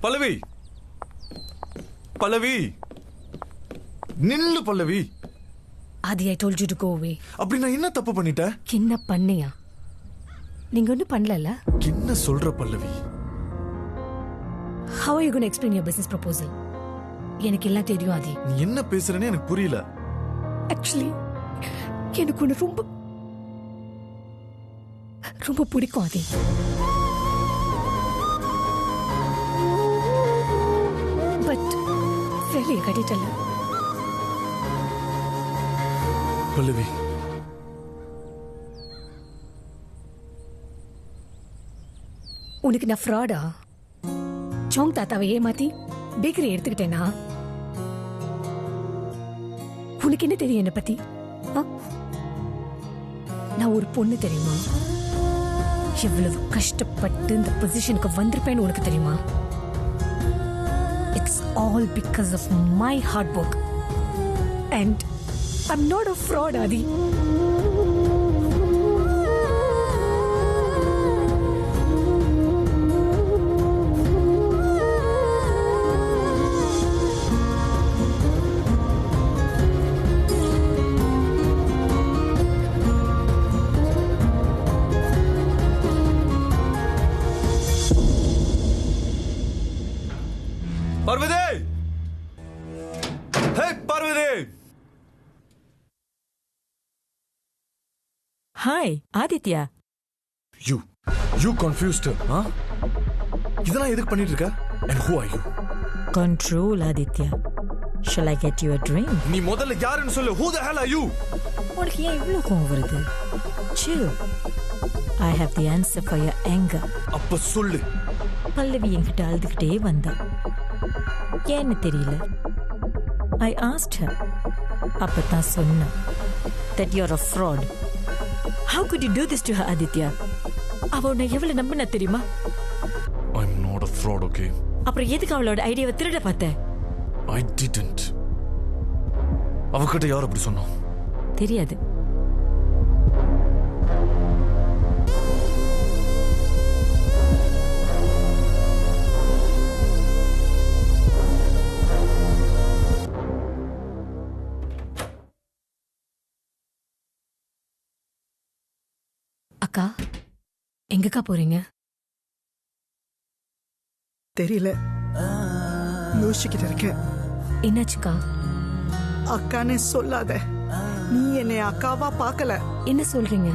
பல்லவி, பல்லவி, நில்லு பல்லவி. ஆதி, I told you to go away. அப்படி நான் என்ன தப்பு பண்ணிட்டேன்? என்ன பண்ணியா? நீங்க ஒன்னும் பண்ணல. என்ன சொல்ற பல்லவி? How are you going to explain your business proposal? எனக்கு எல்லாம் தெரியும் ஆதி. நீ என்ன பேசுறேன்னு எனக்கு புரியல. Actually, எனக்கு ஒன்னு ரொம்ப ரொம்ப பிடிக்கும் ஆதி. பட் வேலையை கட்டிட்டல. பல்லவி, உனக்கு நான் ஃப்ராடா? சோங் தாத்தாவை ஏமாத்தி பேக்கரி எடுத்துக்கிட்டேனா? உனக்கு என்ன தெரியும் என்ன பத்தி? நான் ஒரு பொண்ணு தெரியுமா? எவ்வளவு கஷ்டப்பட்டு இந்த பொசிஷனுக்கு வந்திருப்பேன்னு உனக்கு தெரியுமா? It's all because of my hard work. And I'm not a fraud, Adi. Parvati! Hey, Parvati! Hi, Aditya. You confused her, huh? இதெல்லாம் எதுக்கு பண்ணிட்டு இருக்க? And who are you? Control, Aditya. Shall I get you a drink? நீ முதல்ல யாருன்னு சொல்லு. Who the hell are you? உனக்கு ஏன் இவ்வளவு கோவம் வருது? Chill. I have the answer for your anger. அப்ப சொல்லு. பல்லவி என்கிட்ட அழுதுகிட்டே வந்தா. ஏன்னு தெரியல. I asked her. அப்பதான் சொன்னா that you're a fraud. How could you do this to her, Aditya? அவ உன்னை எவ்வளவு நம்பினா தெரியுமா? I'm not a fraud, okay? அப்புறம் எதுக்கு அவளோட ஐடியாவை திருட பார்த்த? I didn't. அவகிட்ட யார் அப்படி சொன்னா? தெரியாது. அக்கா, எங்கக்கா போறீங்க? தெரியல, யோசிச்சுக்கிட்டு இருக்கேன். என்னாச்சுக்கா? அக்கானே சொல்லாத. நீ என்னை அக்காவா பார்க்கல. என்ன சொல்றீங்க?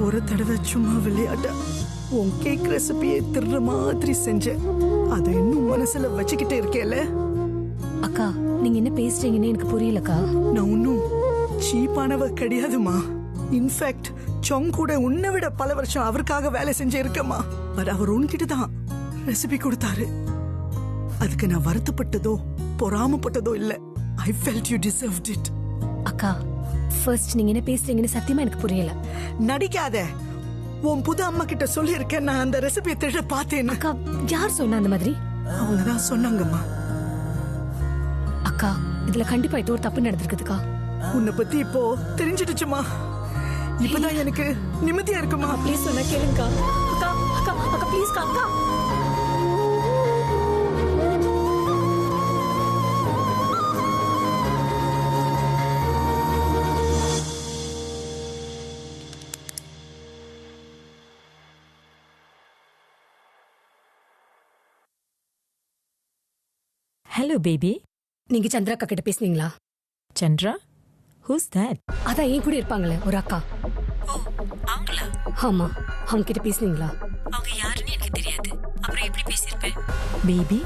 ஒரு தடவை சும்மா விளையாட உன் கேக் ரெசிபியை திருற மாதிரி செஞ்ச. அதை இன்னும் மனசுல வச்சுக்கிட்டே இருக்கேல. அக்கா, நீங்க என்ன பேசுறீங்கன்னு எனக்கு புரியலக்கா. நான் ஒன்னும் சீப்பானவ கிடையாதுமா. இன்ஃபேக்ட் சோங் கூட உன்னை விட பல வருஷம் அவருக்காக வேலை செஞ்சு இருக்கமா. பட் அவர் உன்கிட்ட தான் ரெசிபி கொடுத்தாரு. அதுக்கு நான் வருத்தப்பட்டதோ பொறாமப்பட்டதோ இல்ல. I felt you deserved it. அக்கா, ஃபர்ஸ்ட் நீங்க என்ன பேசுறீங்கன்னு சத்தியமா எனக்கு புரியல. நடிக்காத. உன் புது அம்மா கிட்ட சொல்லி இருக்கேன் நான் அந்த ரெசிபியை தேட பார்த்தேன். அக்கா, யார் சொன்னா அந்த மாதிரி? அவங்க தான் சொன்னாங்கம்மா. அக்கா, இதுல கண்டிப்பா ஏதோ ஒரு தப்பு நடந்திருக்குதுக்கா. உன்னை பத்தி இப்போ தெரிஞ்சிடுச்சுமா. இப்பதான் எனக்கு நிம்மதியா இருக்குமா. ப்ளீஸ் சொன்னா கேளுங்கக்கா. அக்கா அக்கா அக்கா ப்ளீஸ் அக்கா. Hello baby. நீங்க சந்திரா அக்கா கிட்ட பேசுனீங்களா? சந்திரா? Who's that? அதான் ஏன் கூட இருப்பாங்களே ஒரு அக்கா. ஓ, அவங்களா? ஆமா, அவங்க கிட்ட பேசுனீங்களா? அவங்க யாருன்னு எனக்கு தெரியாது. அப்புறம் எப்படி பேசிருப்பேன்? Baby,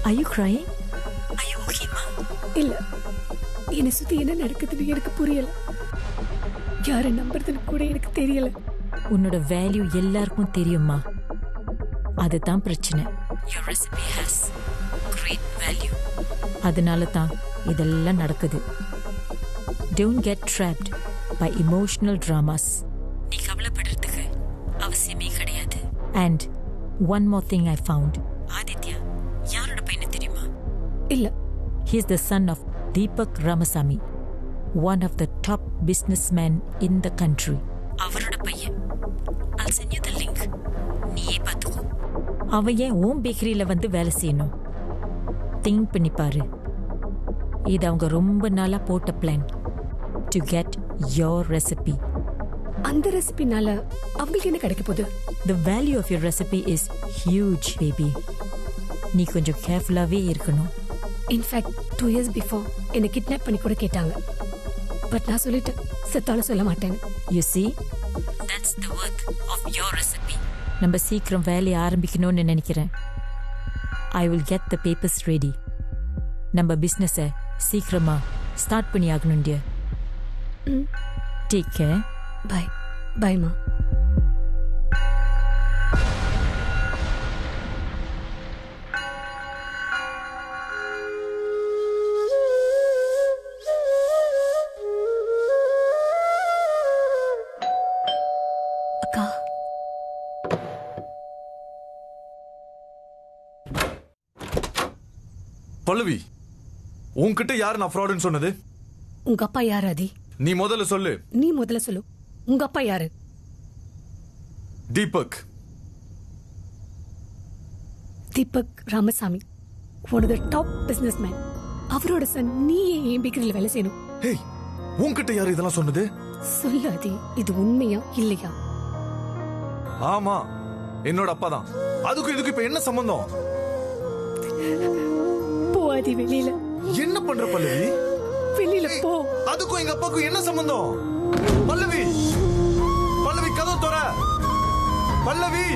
are you crying? Are you okay, ma? இல்ல, என்னை சுத்தி என்ன நடக்குதுன்னு எனக்கு புரியல. யாரை நம்புறதுன்னு கூட எனக்கு தெரியல. உன்னோட வேல்யூ எல்லாருக்கும் தெரியுமா? அதுதான் பிரச்சனை. Your recipe has great value. அதனால தான் இதெல்லாம் நடக்குது. Don't get trapped by emotional dramas. நீ கவலைப்படுறதுக்கு அவசியமே கிடையாது. And one more thing I found. Aditya யாரோட பையன் தெரியுமா? இல்ல. He is the son of Deepak Ramasamy, one of the top businessmen in the country. அவரோட பையன். I'll send you the link. நீயே பார்த்துக்கோ. அவன் ஏன் ஓம் பேக்கரியில வந்து வேலை செய்யணும்? திங்க் பண்ணி பாரு. இது அவங்க ரொம்ப நாளா போட்ட plan. To get your recipe. அந்த ரெசிபினால அவங்களுக்கு என்ன கிடைக்க போகுது? The value of your recipe is huge, baby. நீ கொஞ்சம் கேர்ஃபுல்லாவே இருக்கணும். இன்ஃபேக்ட் 2 years before என்னை கிட்னாப் பண்ணி கூட கேட்டாங்க. பட் நான் சொல்லிட்டேன், செத்தாலும் சொல்ல மாட்டேன்னு. You see, that's the worth of your recipe. நம்ம சீக்கிரம் வேலையை ஆரம்பிக்கணும்னு நினைக்கிறேன். I will get the papers ready. நம்ம பிஸ்னஸை சீக்கிரமா ஸ்டார்ட் பண்ணி ஆகணும் dear. Take care. Bye. Bye, ma. அக்கா. பல்லவி, உன்கிட்ட யாரு நான் ஃப்ராடுன்னு சொன்னது? உங்க அப்பா யாரு ஆதி? நீ முதல்ல சொல்லு. நீ முதல்ல சொல்லு. உங்க அப்பா யாரு? Deepak. Deepak Ramasamy, one of the top businessman. அவரோட சன். நீ ஏன் பேக்கரியில் வேலை செய்யணும்? ஹேய், உன்கிட்ட யாரு இதெல்லாம் சொன்னது? சொல்லு ஆதி, இது உண்மையா இல்லையா? ஆமா, என்னோட அப்பா தான். அதுக்கு இதுக்கு இப்ப என்ன சம்பந்தம்? போ ஆதி வெளியில. என்ன பண்ற பல்லவி? வெளியில போ. அதுக்கும் எங்க அப்பாவுக்கும் என்ன சம்பந்தம்? பல்லவி, பல்லவி கதவு தோற. பல்லவி,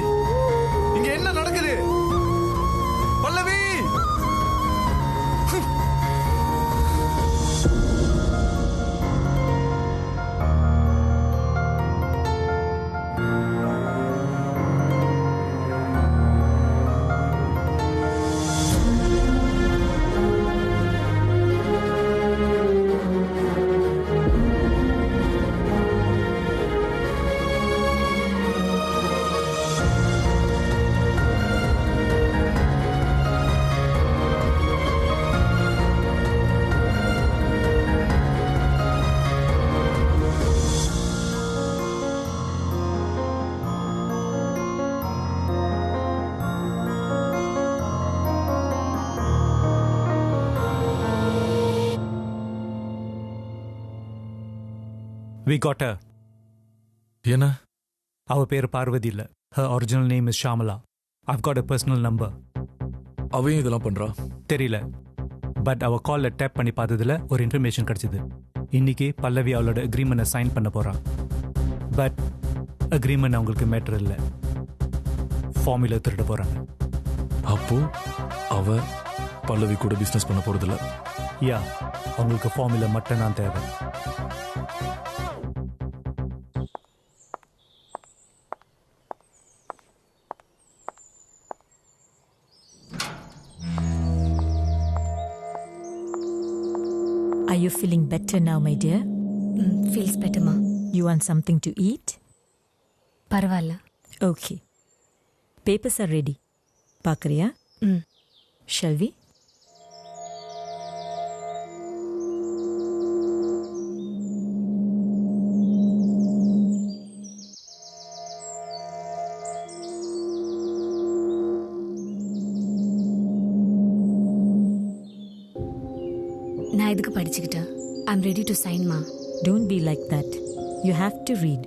இங்க என்ன நடக்குது? பல்லவி. We got her. என்ன? அவ பேர் பார்வதி இல்ல. Her original name is Shamala. I've got a personal number. அவன் இதெல்லாம் பண்றா? தெரியல. பட் அவ கால்ல டேப் பண்ணி பார்த்ததுல ஒரு இன்ஃபர்மேஷன் கிடைச்சது. இன்னைக்கு பல்லவி அவளோட அக்ரிமெண்ட்டை சைன் பண்ண போறா. பட் அக்ரிமெண்ட் அவங்களுக்கு மேட்டர் இல்லை. ஃபார்முலா திருட போறாங்க. அப்போ அவ பல்லவி கூட பிசினஸ் பண்ண போறதில்ல. யா, அவங்களுக்கு ஃபார்முலா மட்டும் தான் தேவை. Are you feeling better now, my dear? Feels better, ma. You want something to eat? பரவாயில்ல. Okay. Papers are ready. பார்க்கறியா? Shall we? நான் எதுக்கு படிச்சுக்கிட்டேன்? I'm ready to sign, ma. Don't be like that. You have to read.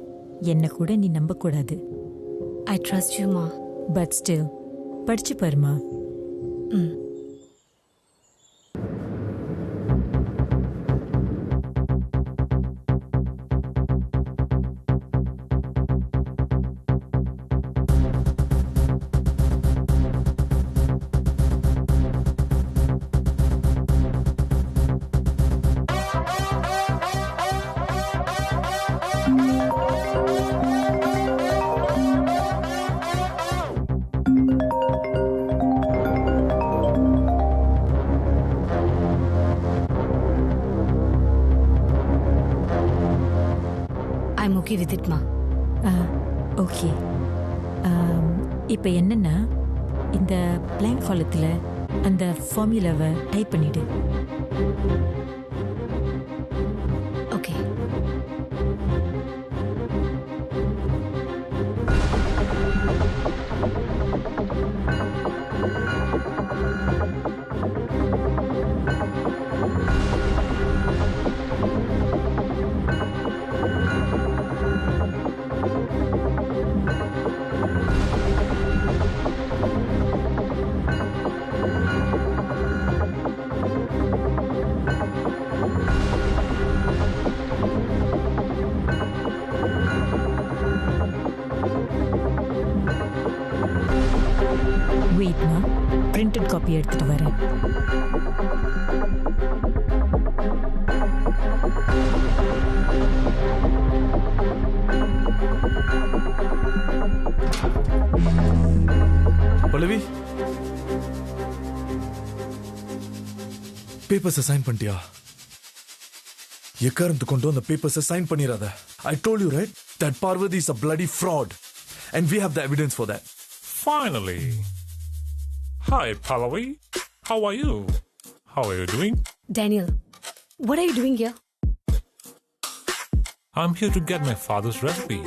என்ன கூட நீ நம்பக்கூடாது. I trust you, ma. But still, படிச்சு பாருமா. I'm okay with it மா. ஓகே. இப்போ என்னன்னா இந்த பிளாங்க் காலத்தில் அந்த ஃபார்முலாவை டைப் பண்ணிடு. ஓகே. வெயிட்மா, பிரிண்டட் காப்பி எடுத்துட்டு வரேன். பல்லவி, பேப்பர்ஸ் சைன் பண்ணிட்டியா? எக்காரணத்து கொண்டு அந்த பேப்பர்ஸ் சைன் பண்ணிராத. I told you, right, that Parvati is a bloody fraud and we have the evidence for that. Finally. Hi, Pallavi. How are you? How are you doing? Daniel, what are you doing here? I'm here to get my father's recipe.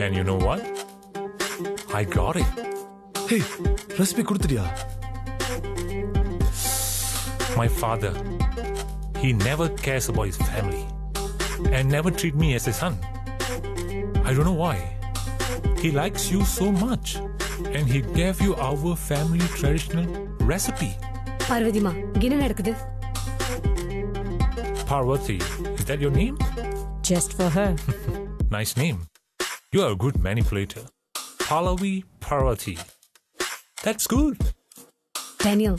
And you know what? I got it. Hey, recipe kuduthiya? My father, he never cares about his family and never treat me as a son. I don't know why. He likes you so much and he gave you our family traditional recipe. Parvati ma, என்ன நடக்குது? Parvati, is that your name? Just for her. Nice name. You are a good manipulator. Pallavi Parvati. That's good. Daniel,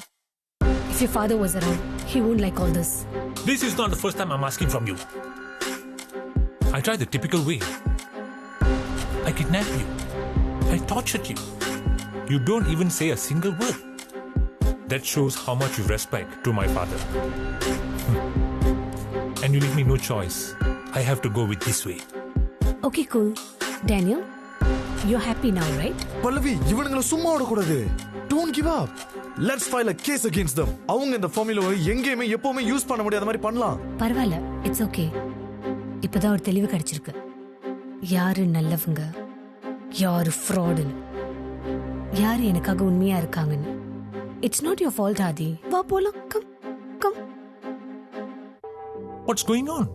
if your father was around, he wouldn't like all this. This is not the first time I'm asking from you. I tried the typical way. I kidnapped you. I tortured you. You don't even say a single word. That shows how much you respect to my father. And you leave me no choice. I have to go with this way. Okay, cool. Daniel, you're happy now, right? Pallavi, இவனுங்கள சும்மா விட கூடாது. Don't give up. Let's file a case against them. அவங்க இந்த ஃபார்முலாவை எங்கேயுமே எப்பவுமே use பண்ண முடியாத மாதிரி பண்ணலாம். பரவாயில்ல, இட்ஸ் ஓகே. இப்பதான் ஒரு தெளிவு கிடைச்சிருக்கு. யாரு நல்லவங்க, யாரு ஃப்ராடுன்னு, யாரு எனக்காக உண்மையா இருக்காங்கன்னு. இட்ஸ் நாட் யுவர் ஃபால்ட் ஆதி. வா போலாம். Come come. What's going on?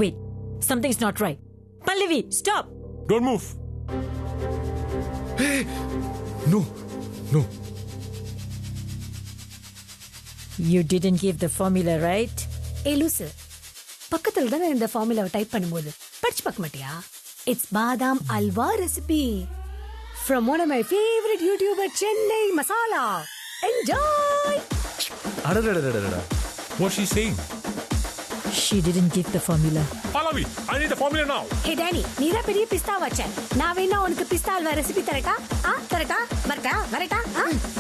Wait, something's not right. Pallavi, stop. Don't move. Hey, no, no. You didn't give the formula, right? ஏ லூசு, பக்கத்துல தானே இந்த ஃபார்முலாவை டைப் பண்ணும்போது படிச்சு பார்க்க மாட்டியா? இட்ஸ் பாதாம் halwa recipe from one of my favorite YouTuber, Chennai Masala. Enjoy! அடடடடடடா. What's she saying? She didn't give the formula. Pallavi, I need the formula now. Hey Danny, நீ தான் பெரிய பிஸ்தா வச்ச. நான் வேணா உனக்கு பிஸ்தா அல்வா ரெசிபி தரட்டா? தரட்டா? வரட்டா?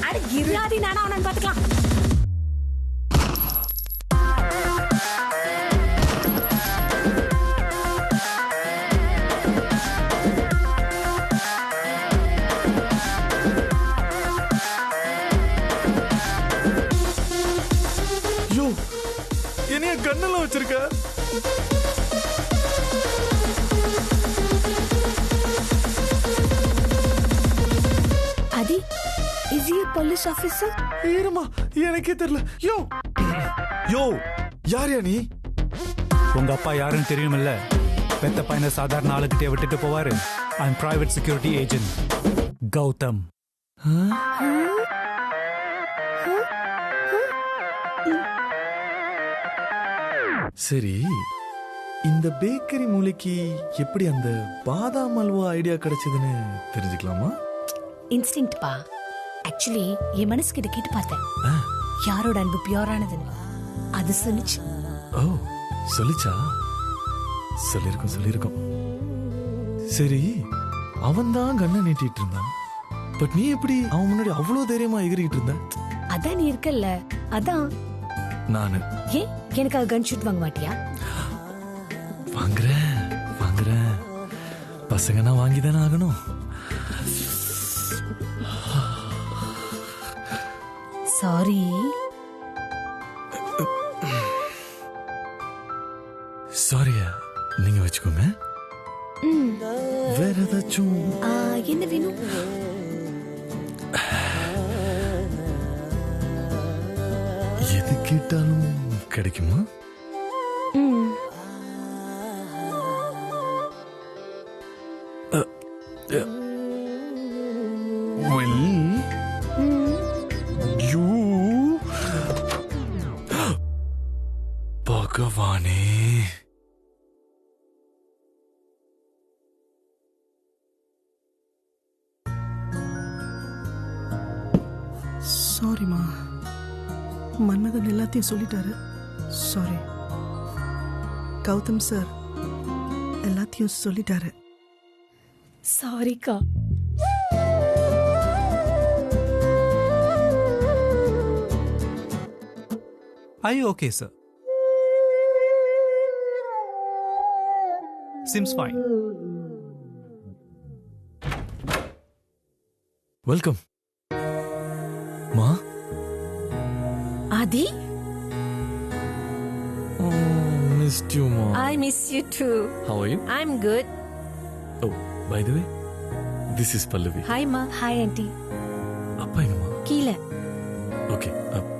அட கிருளாதி, நானா அவனன்னு பாத்துக்கலாம். என்னைய கண்ணெல்லாம் வச்சிருக்க? ஆதி, is he a police officer? ஏறமா, எனக்கே தெரியல. யோ, யார் நீ? உங்க அப்பா யாருன்னு தெரியுமில்ல? பெத்த பையனை சாதாரண ஆளுக்கிட்டே விட்டுட்டு போவாரு. I'm private security agent Gautham. சரி, இந்த பேக்கரி மூளைக்கு எப்படி அந்த பாதாம் அல்வா ஐடியா கிடைச்சதுன்னு தெரிஞ்சுக்கலாமா? இன்ஸ்டிங்க்ட் பா. ஆக்சுவலி என் மனசு கிட்ட கேட்டு பார்த்தேன், யாரோட அன்பு பியூரானதுன்னு. அது சொல்லிச்சு. ஓ, சொல்லிச்சா? சொல்லிருக்கும். சரி, அவன் தான் கண்ணை நீட்டிட்டு இருந்தான். பட் நீ எப்படி அவன் முன்னாடி அவ்வளவு தைரியமா எகிரிட்டு இருந்த? அதான் நீ இருக்கல்ல, அதான். நானு ஏன் எனக்காக கன் ஷூட் வாங்க மாட்டியா? வாங்குறேன். பசங்கன்னா வாங்கி தானே ஆகணும். சாரி. சாரியா நீங்க வச்சுக்கோங்க. வேற ஏதாச்சும் என்ன வேணும்? எது கேட்டாலும் கிடைக்குமா? பகவானே, சாரிம்மா, மன்மதன் எல்லாத்தையும் சொல்லிட்டாரு. சாரி. கௌதம் சார் எல்லாத்தையும் சொல்லிட்டாரு. சாரிக்கா. Are you okay, sir? Seems fine. Welcome. மா. Adi? Oh, missed you, Ma. I miss you too. How are you? I'm good. Oh, by the way, this is Pallavi. Hi, Ma. Hi, auntie. அப்பா எங்கம்மா? கீழே. Okay,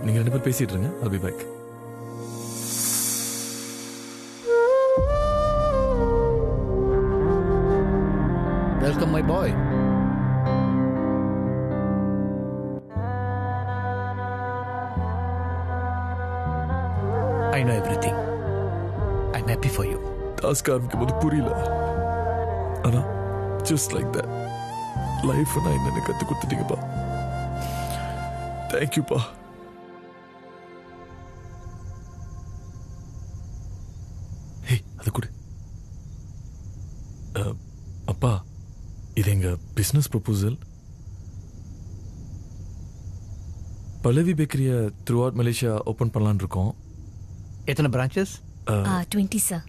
நீங்க ரெண்டு பேரும் பேசிட்டு இருங்க. I'll be back. Welcome, my boy. I know everything. I'm happy for you. Task ஆரம்பிக்கும் போது புரியல, ஆனா ஜஸ்ட் லைக் தட் லைஃப் நான் என்னன்னு கத்து கொடுத்துட்டீங்கப்பா. தேங்க்யூப்பா. ஹே, அது கொடு. அப்பா, இது எங்க பிசினஸ் ப்ரொபோசல். பல்லவி பேக்கரியை த்ரூ அவுட் மலேசியா ஓப்பன் பண்ணலான்னு இருக்கோம். எத்தனை branches? 20 sir.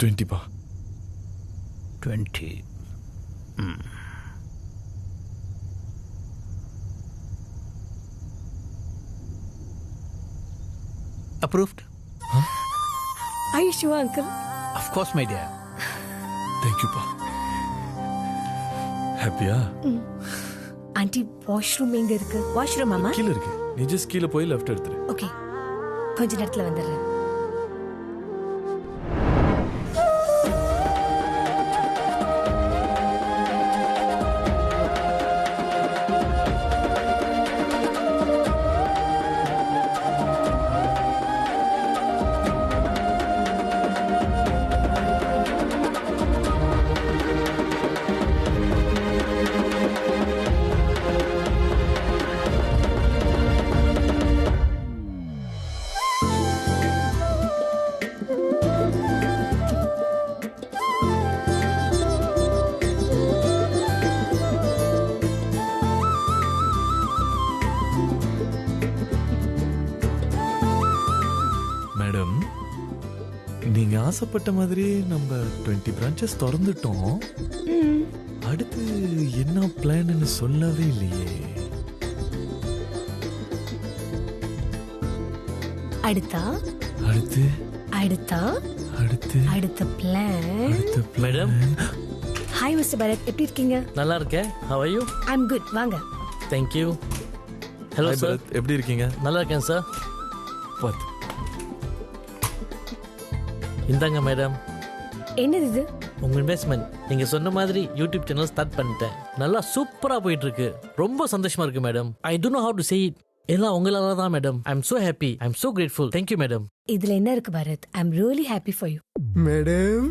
20பா. 20. Approved? Are you sure, uncle? Of course, my dear. தேங்க்யூப்பா. ஹாப்பியா? ஆண்டி, வாஷ்ரூம் எங்க இருக்கு? வாஷ்ரூம் அம்மா? கீழ இருக்கு. நீ ஜஸ்ட் கீழ போய் லெஃப்ட் எடுத்துரு. ஓகே, கொஞ்ச நேரத்துல வந்துடுறேன். மேடம், நீங்க ஆசைப்பட்ட மாதிரி நம்ம 20 பிரான்ச்சஸ் திறந்துட்டோம். அடுத்து என்ன பிளான்னு சொல்லவே இல்லையே. அடுத்த plan. Madam. Hi mister Bharath, எப்படி இருக்கீங்க? நல்லா இருக்கேன். How are you? I'm good. வாங்க. Thank you. Hello Hi, sir. Bharat. எப்படி இருக்கீங்க? நல்லா இருக்கேன் சார். What? இந்தாங்க மேடம். என்னது இது? உங்க இன்வெஸ்ட்மெண்ட். நீங்க சொன்ன மாதிரி யூடியூப் சேனல் ஸ்டார்ட் பண்ணிட்டேன். நல்லா சூப்பரா போயிட்டு இருக்கு. ரொம்ப சந்தோஷமா இருக்கு madam. I don't know how to say it. எல்லாம் உங்களால தான் madam. I'm so happy. I'm so grateful. Thank you madam. இதுல என்ன இருக்கு Bharath? I'm really happy for you. Madam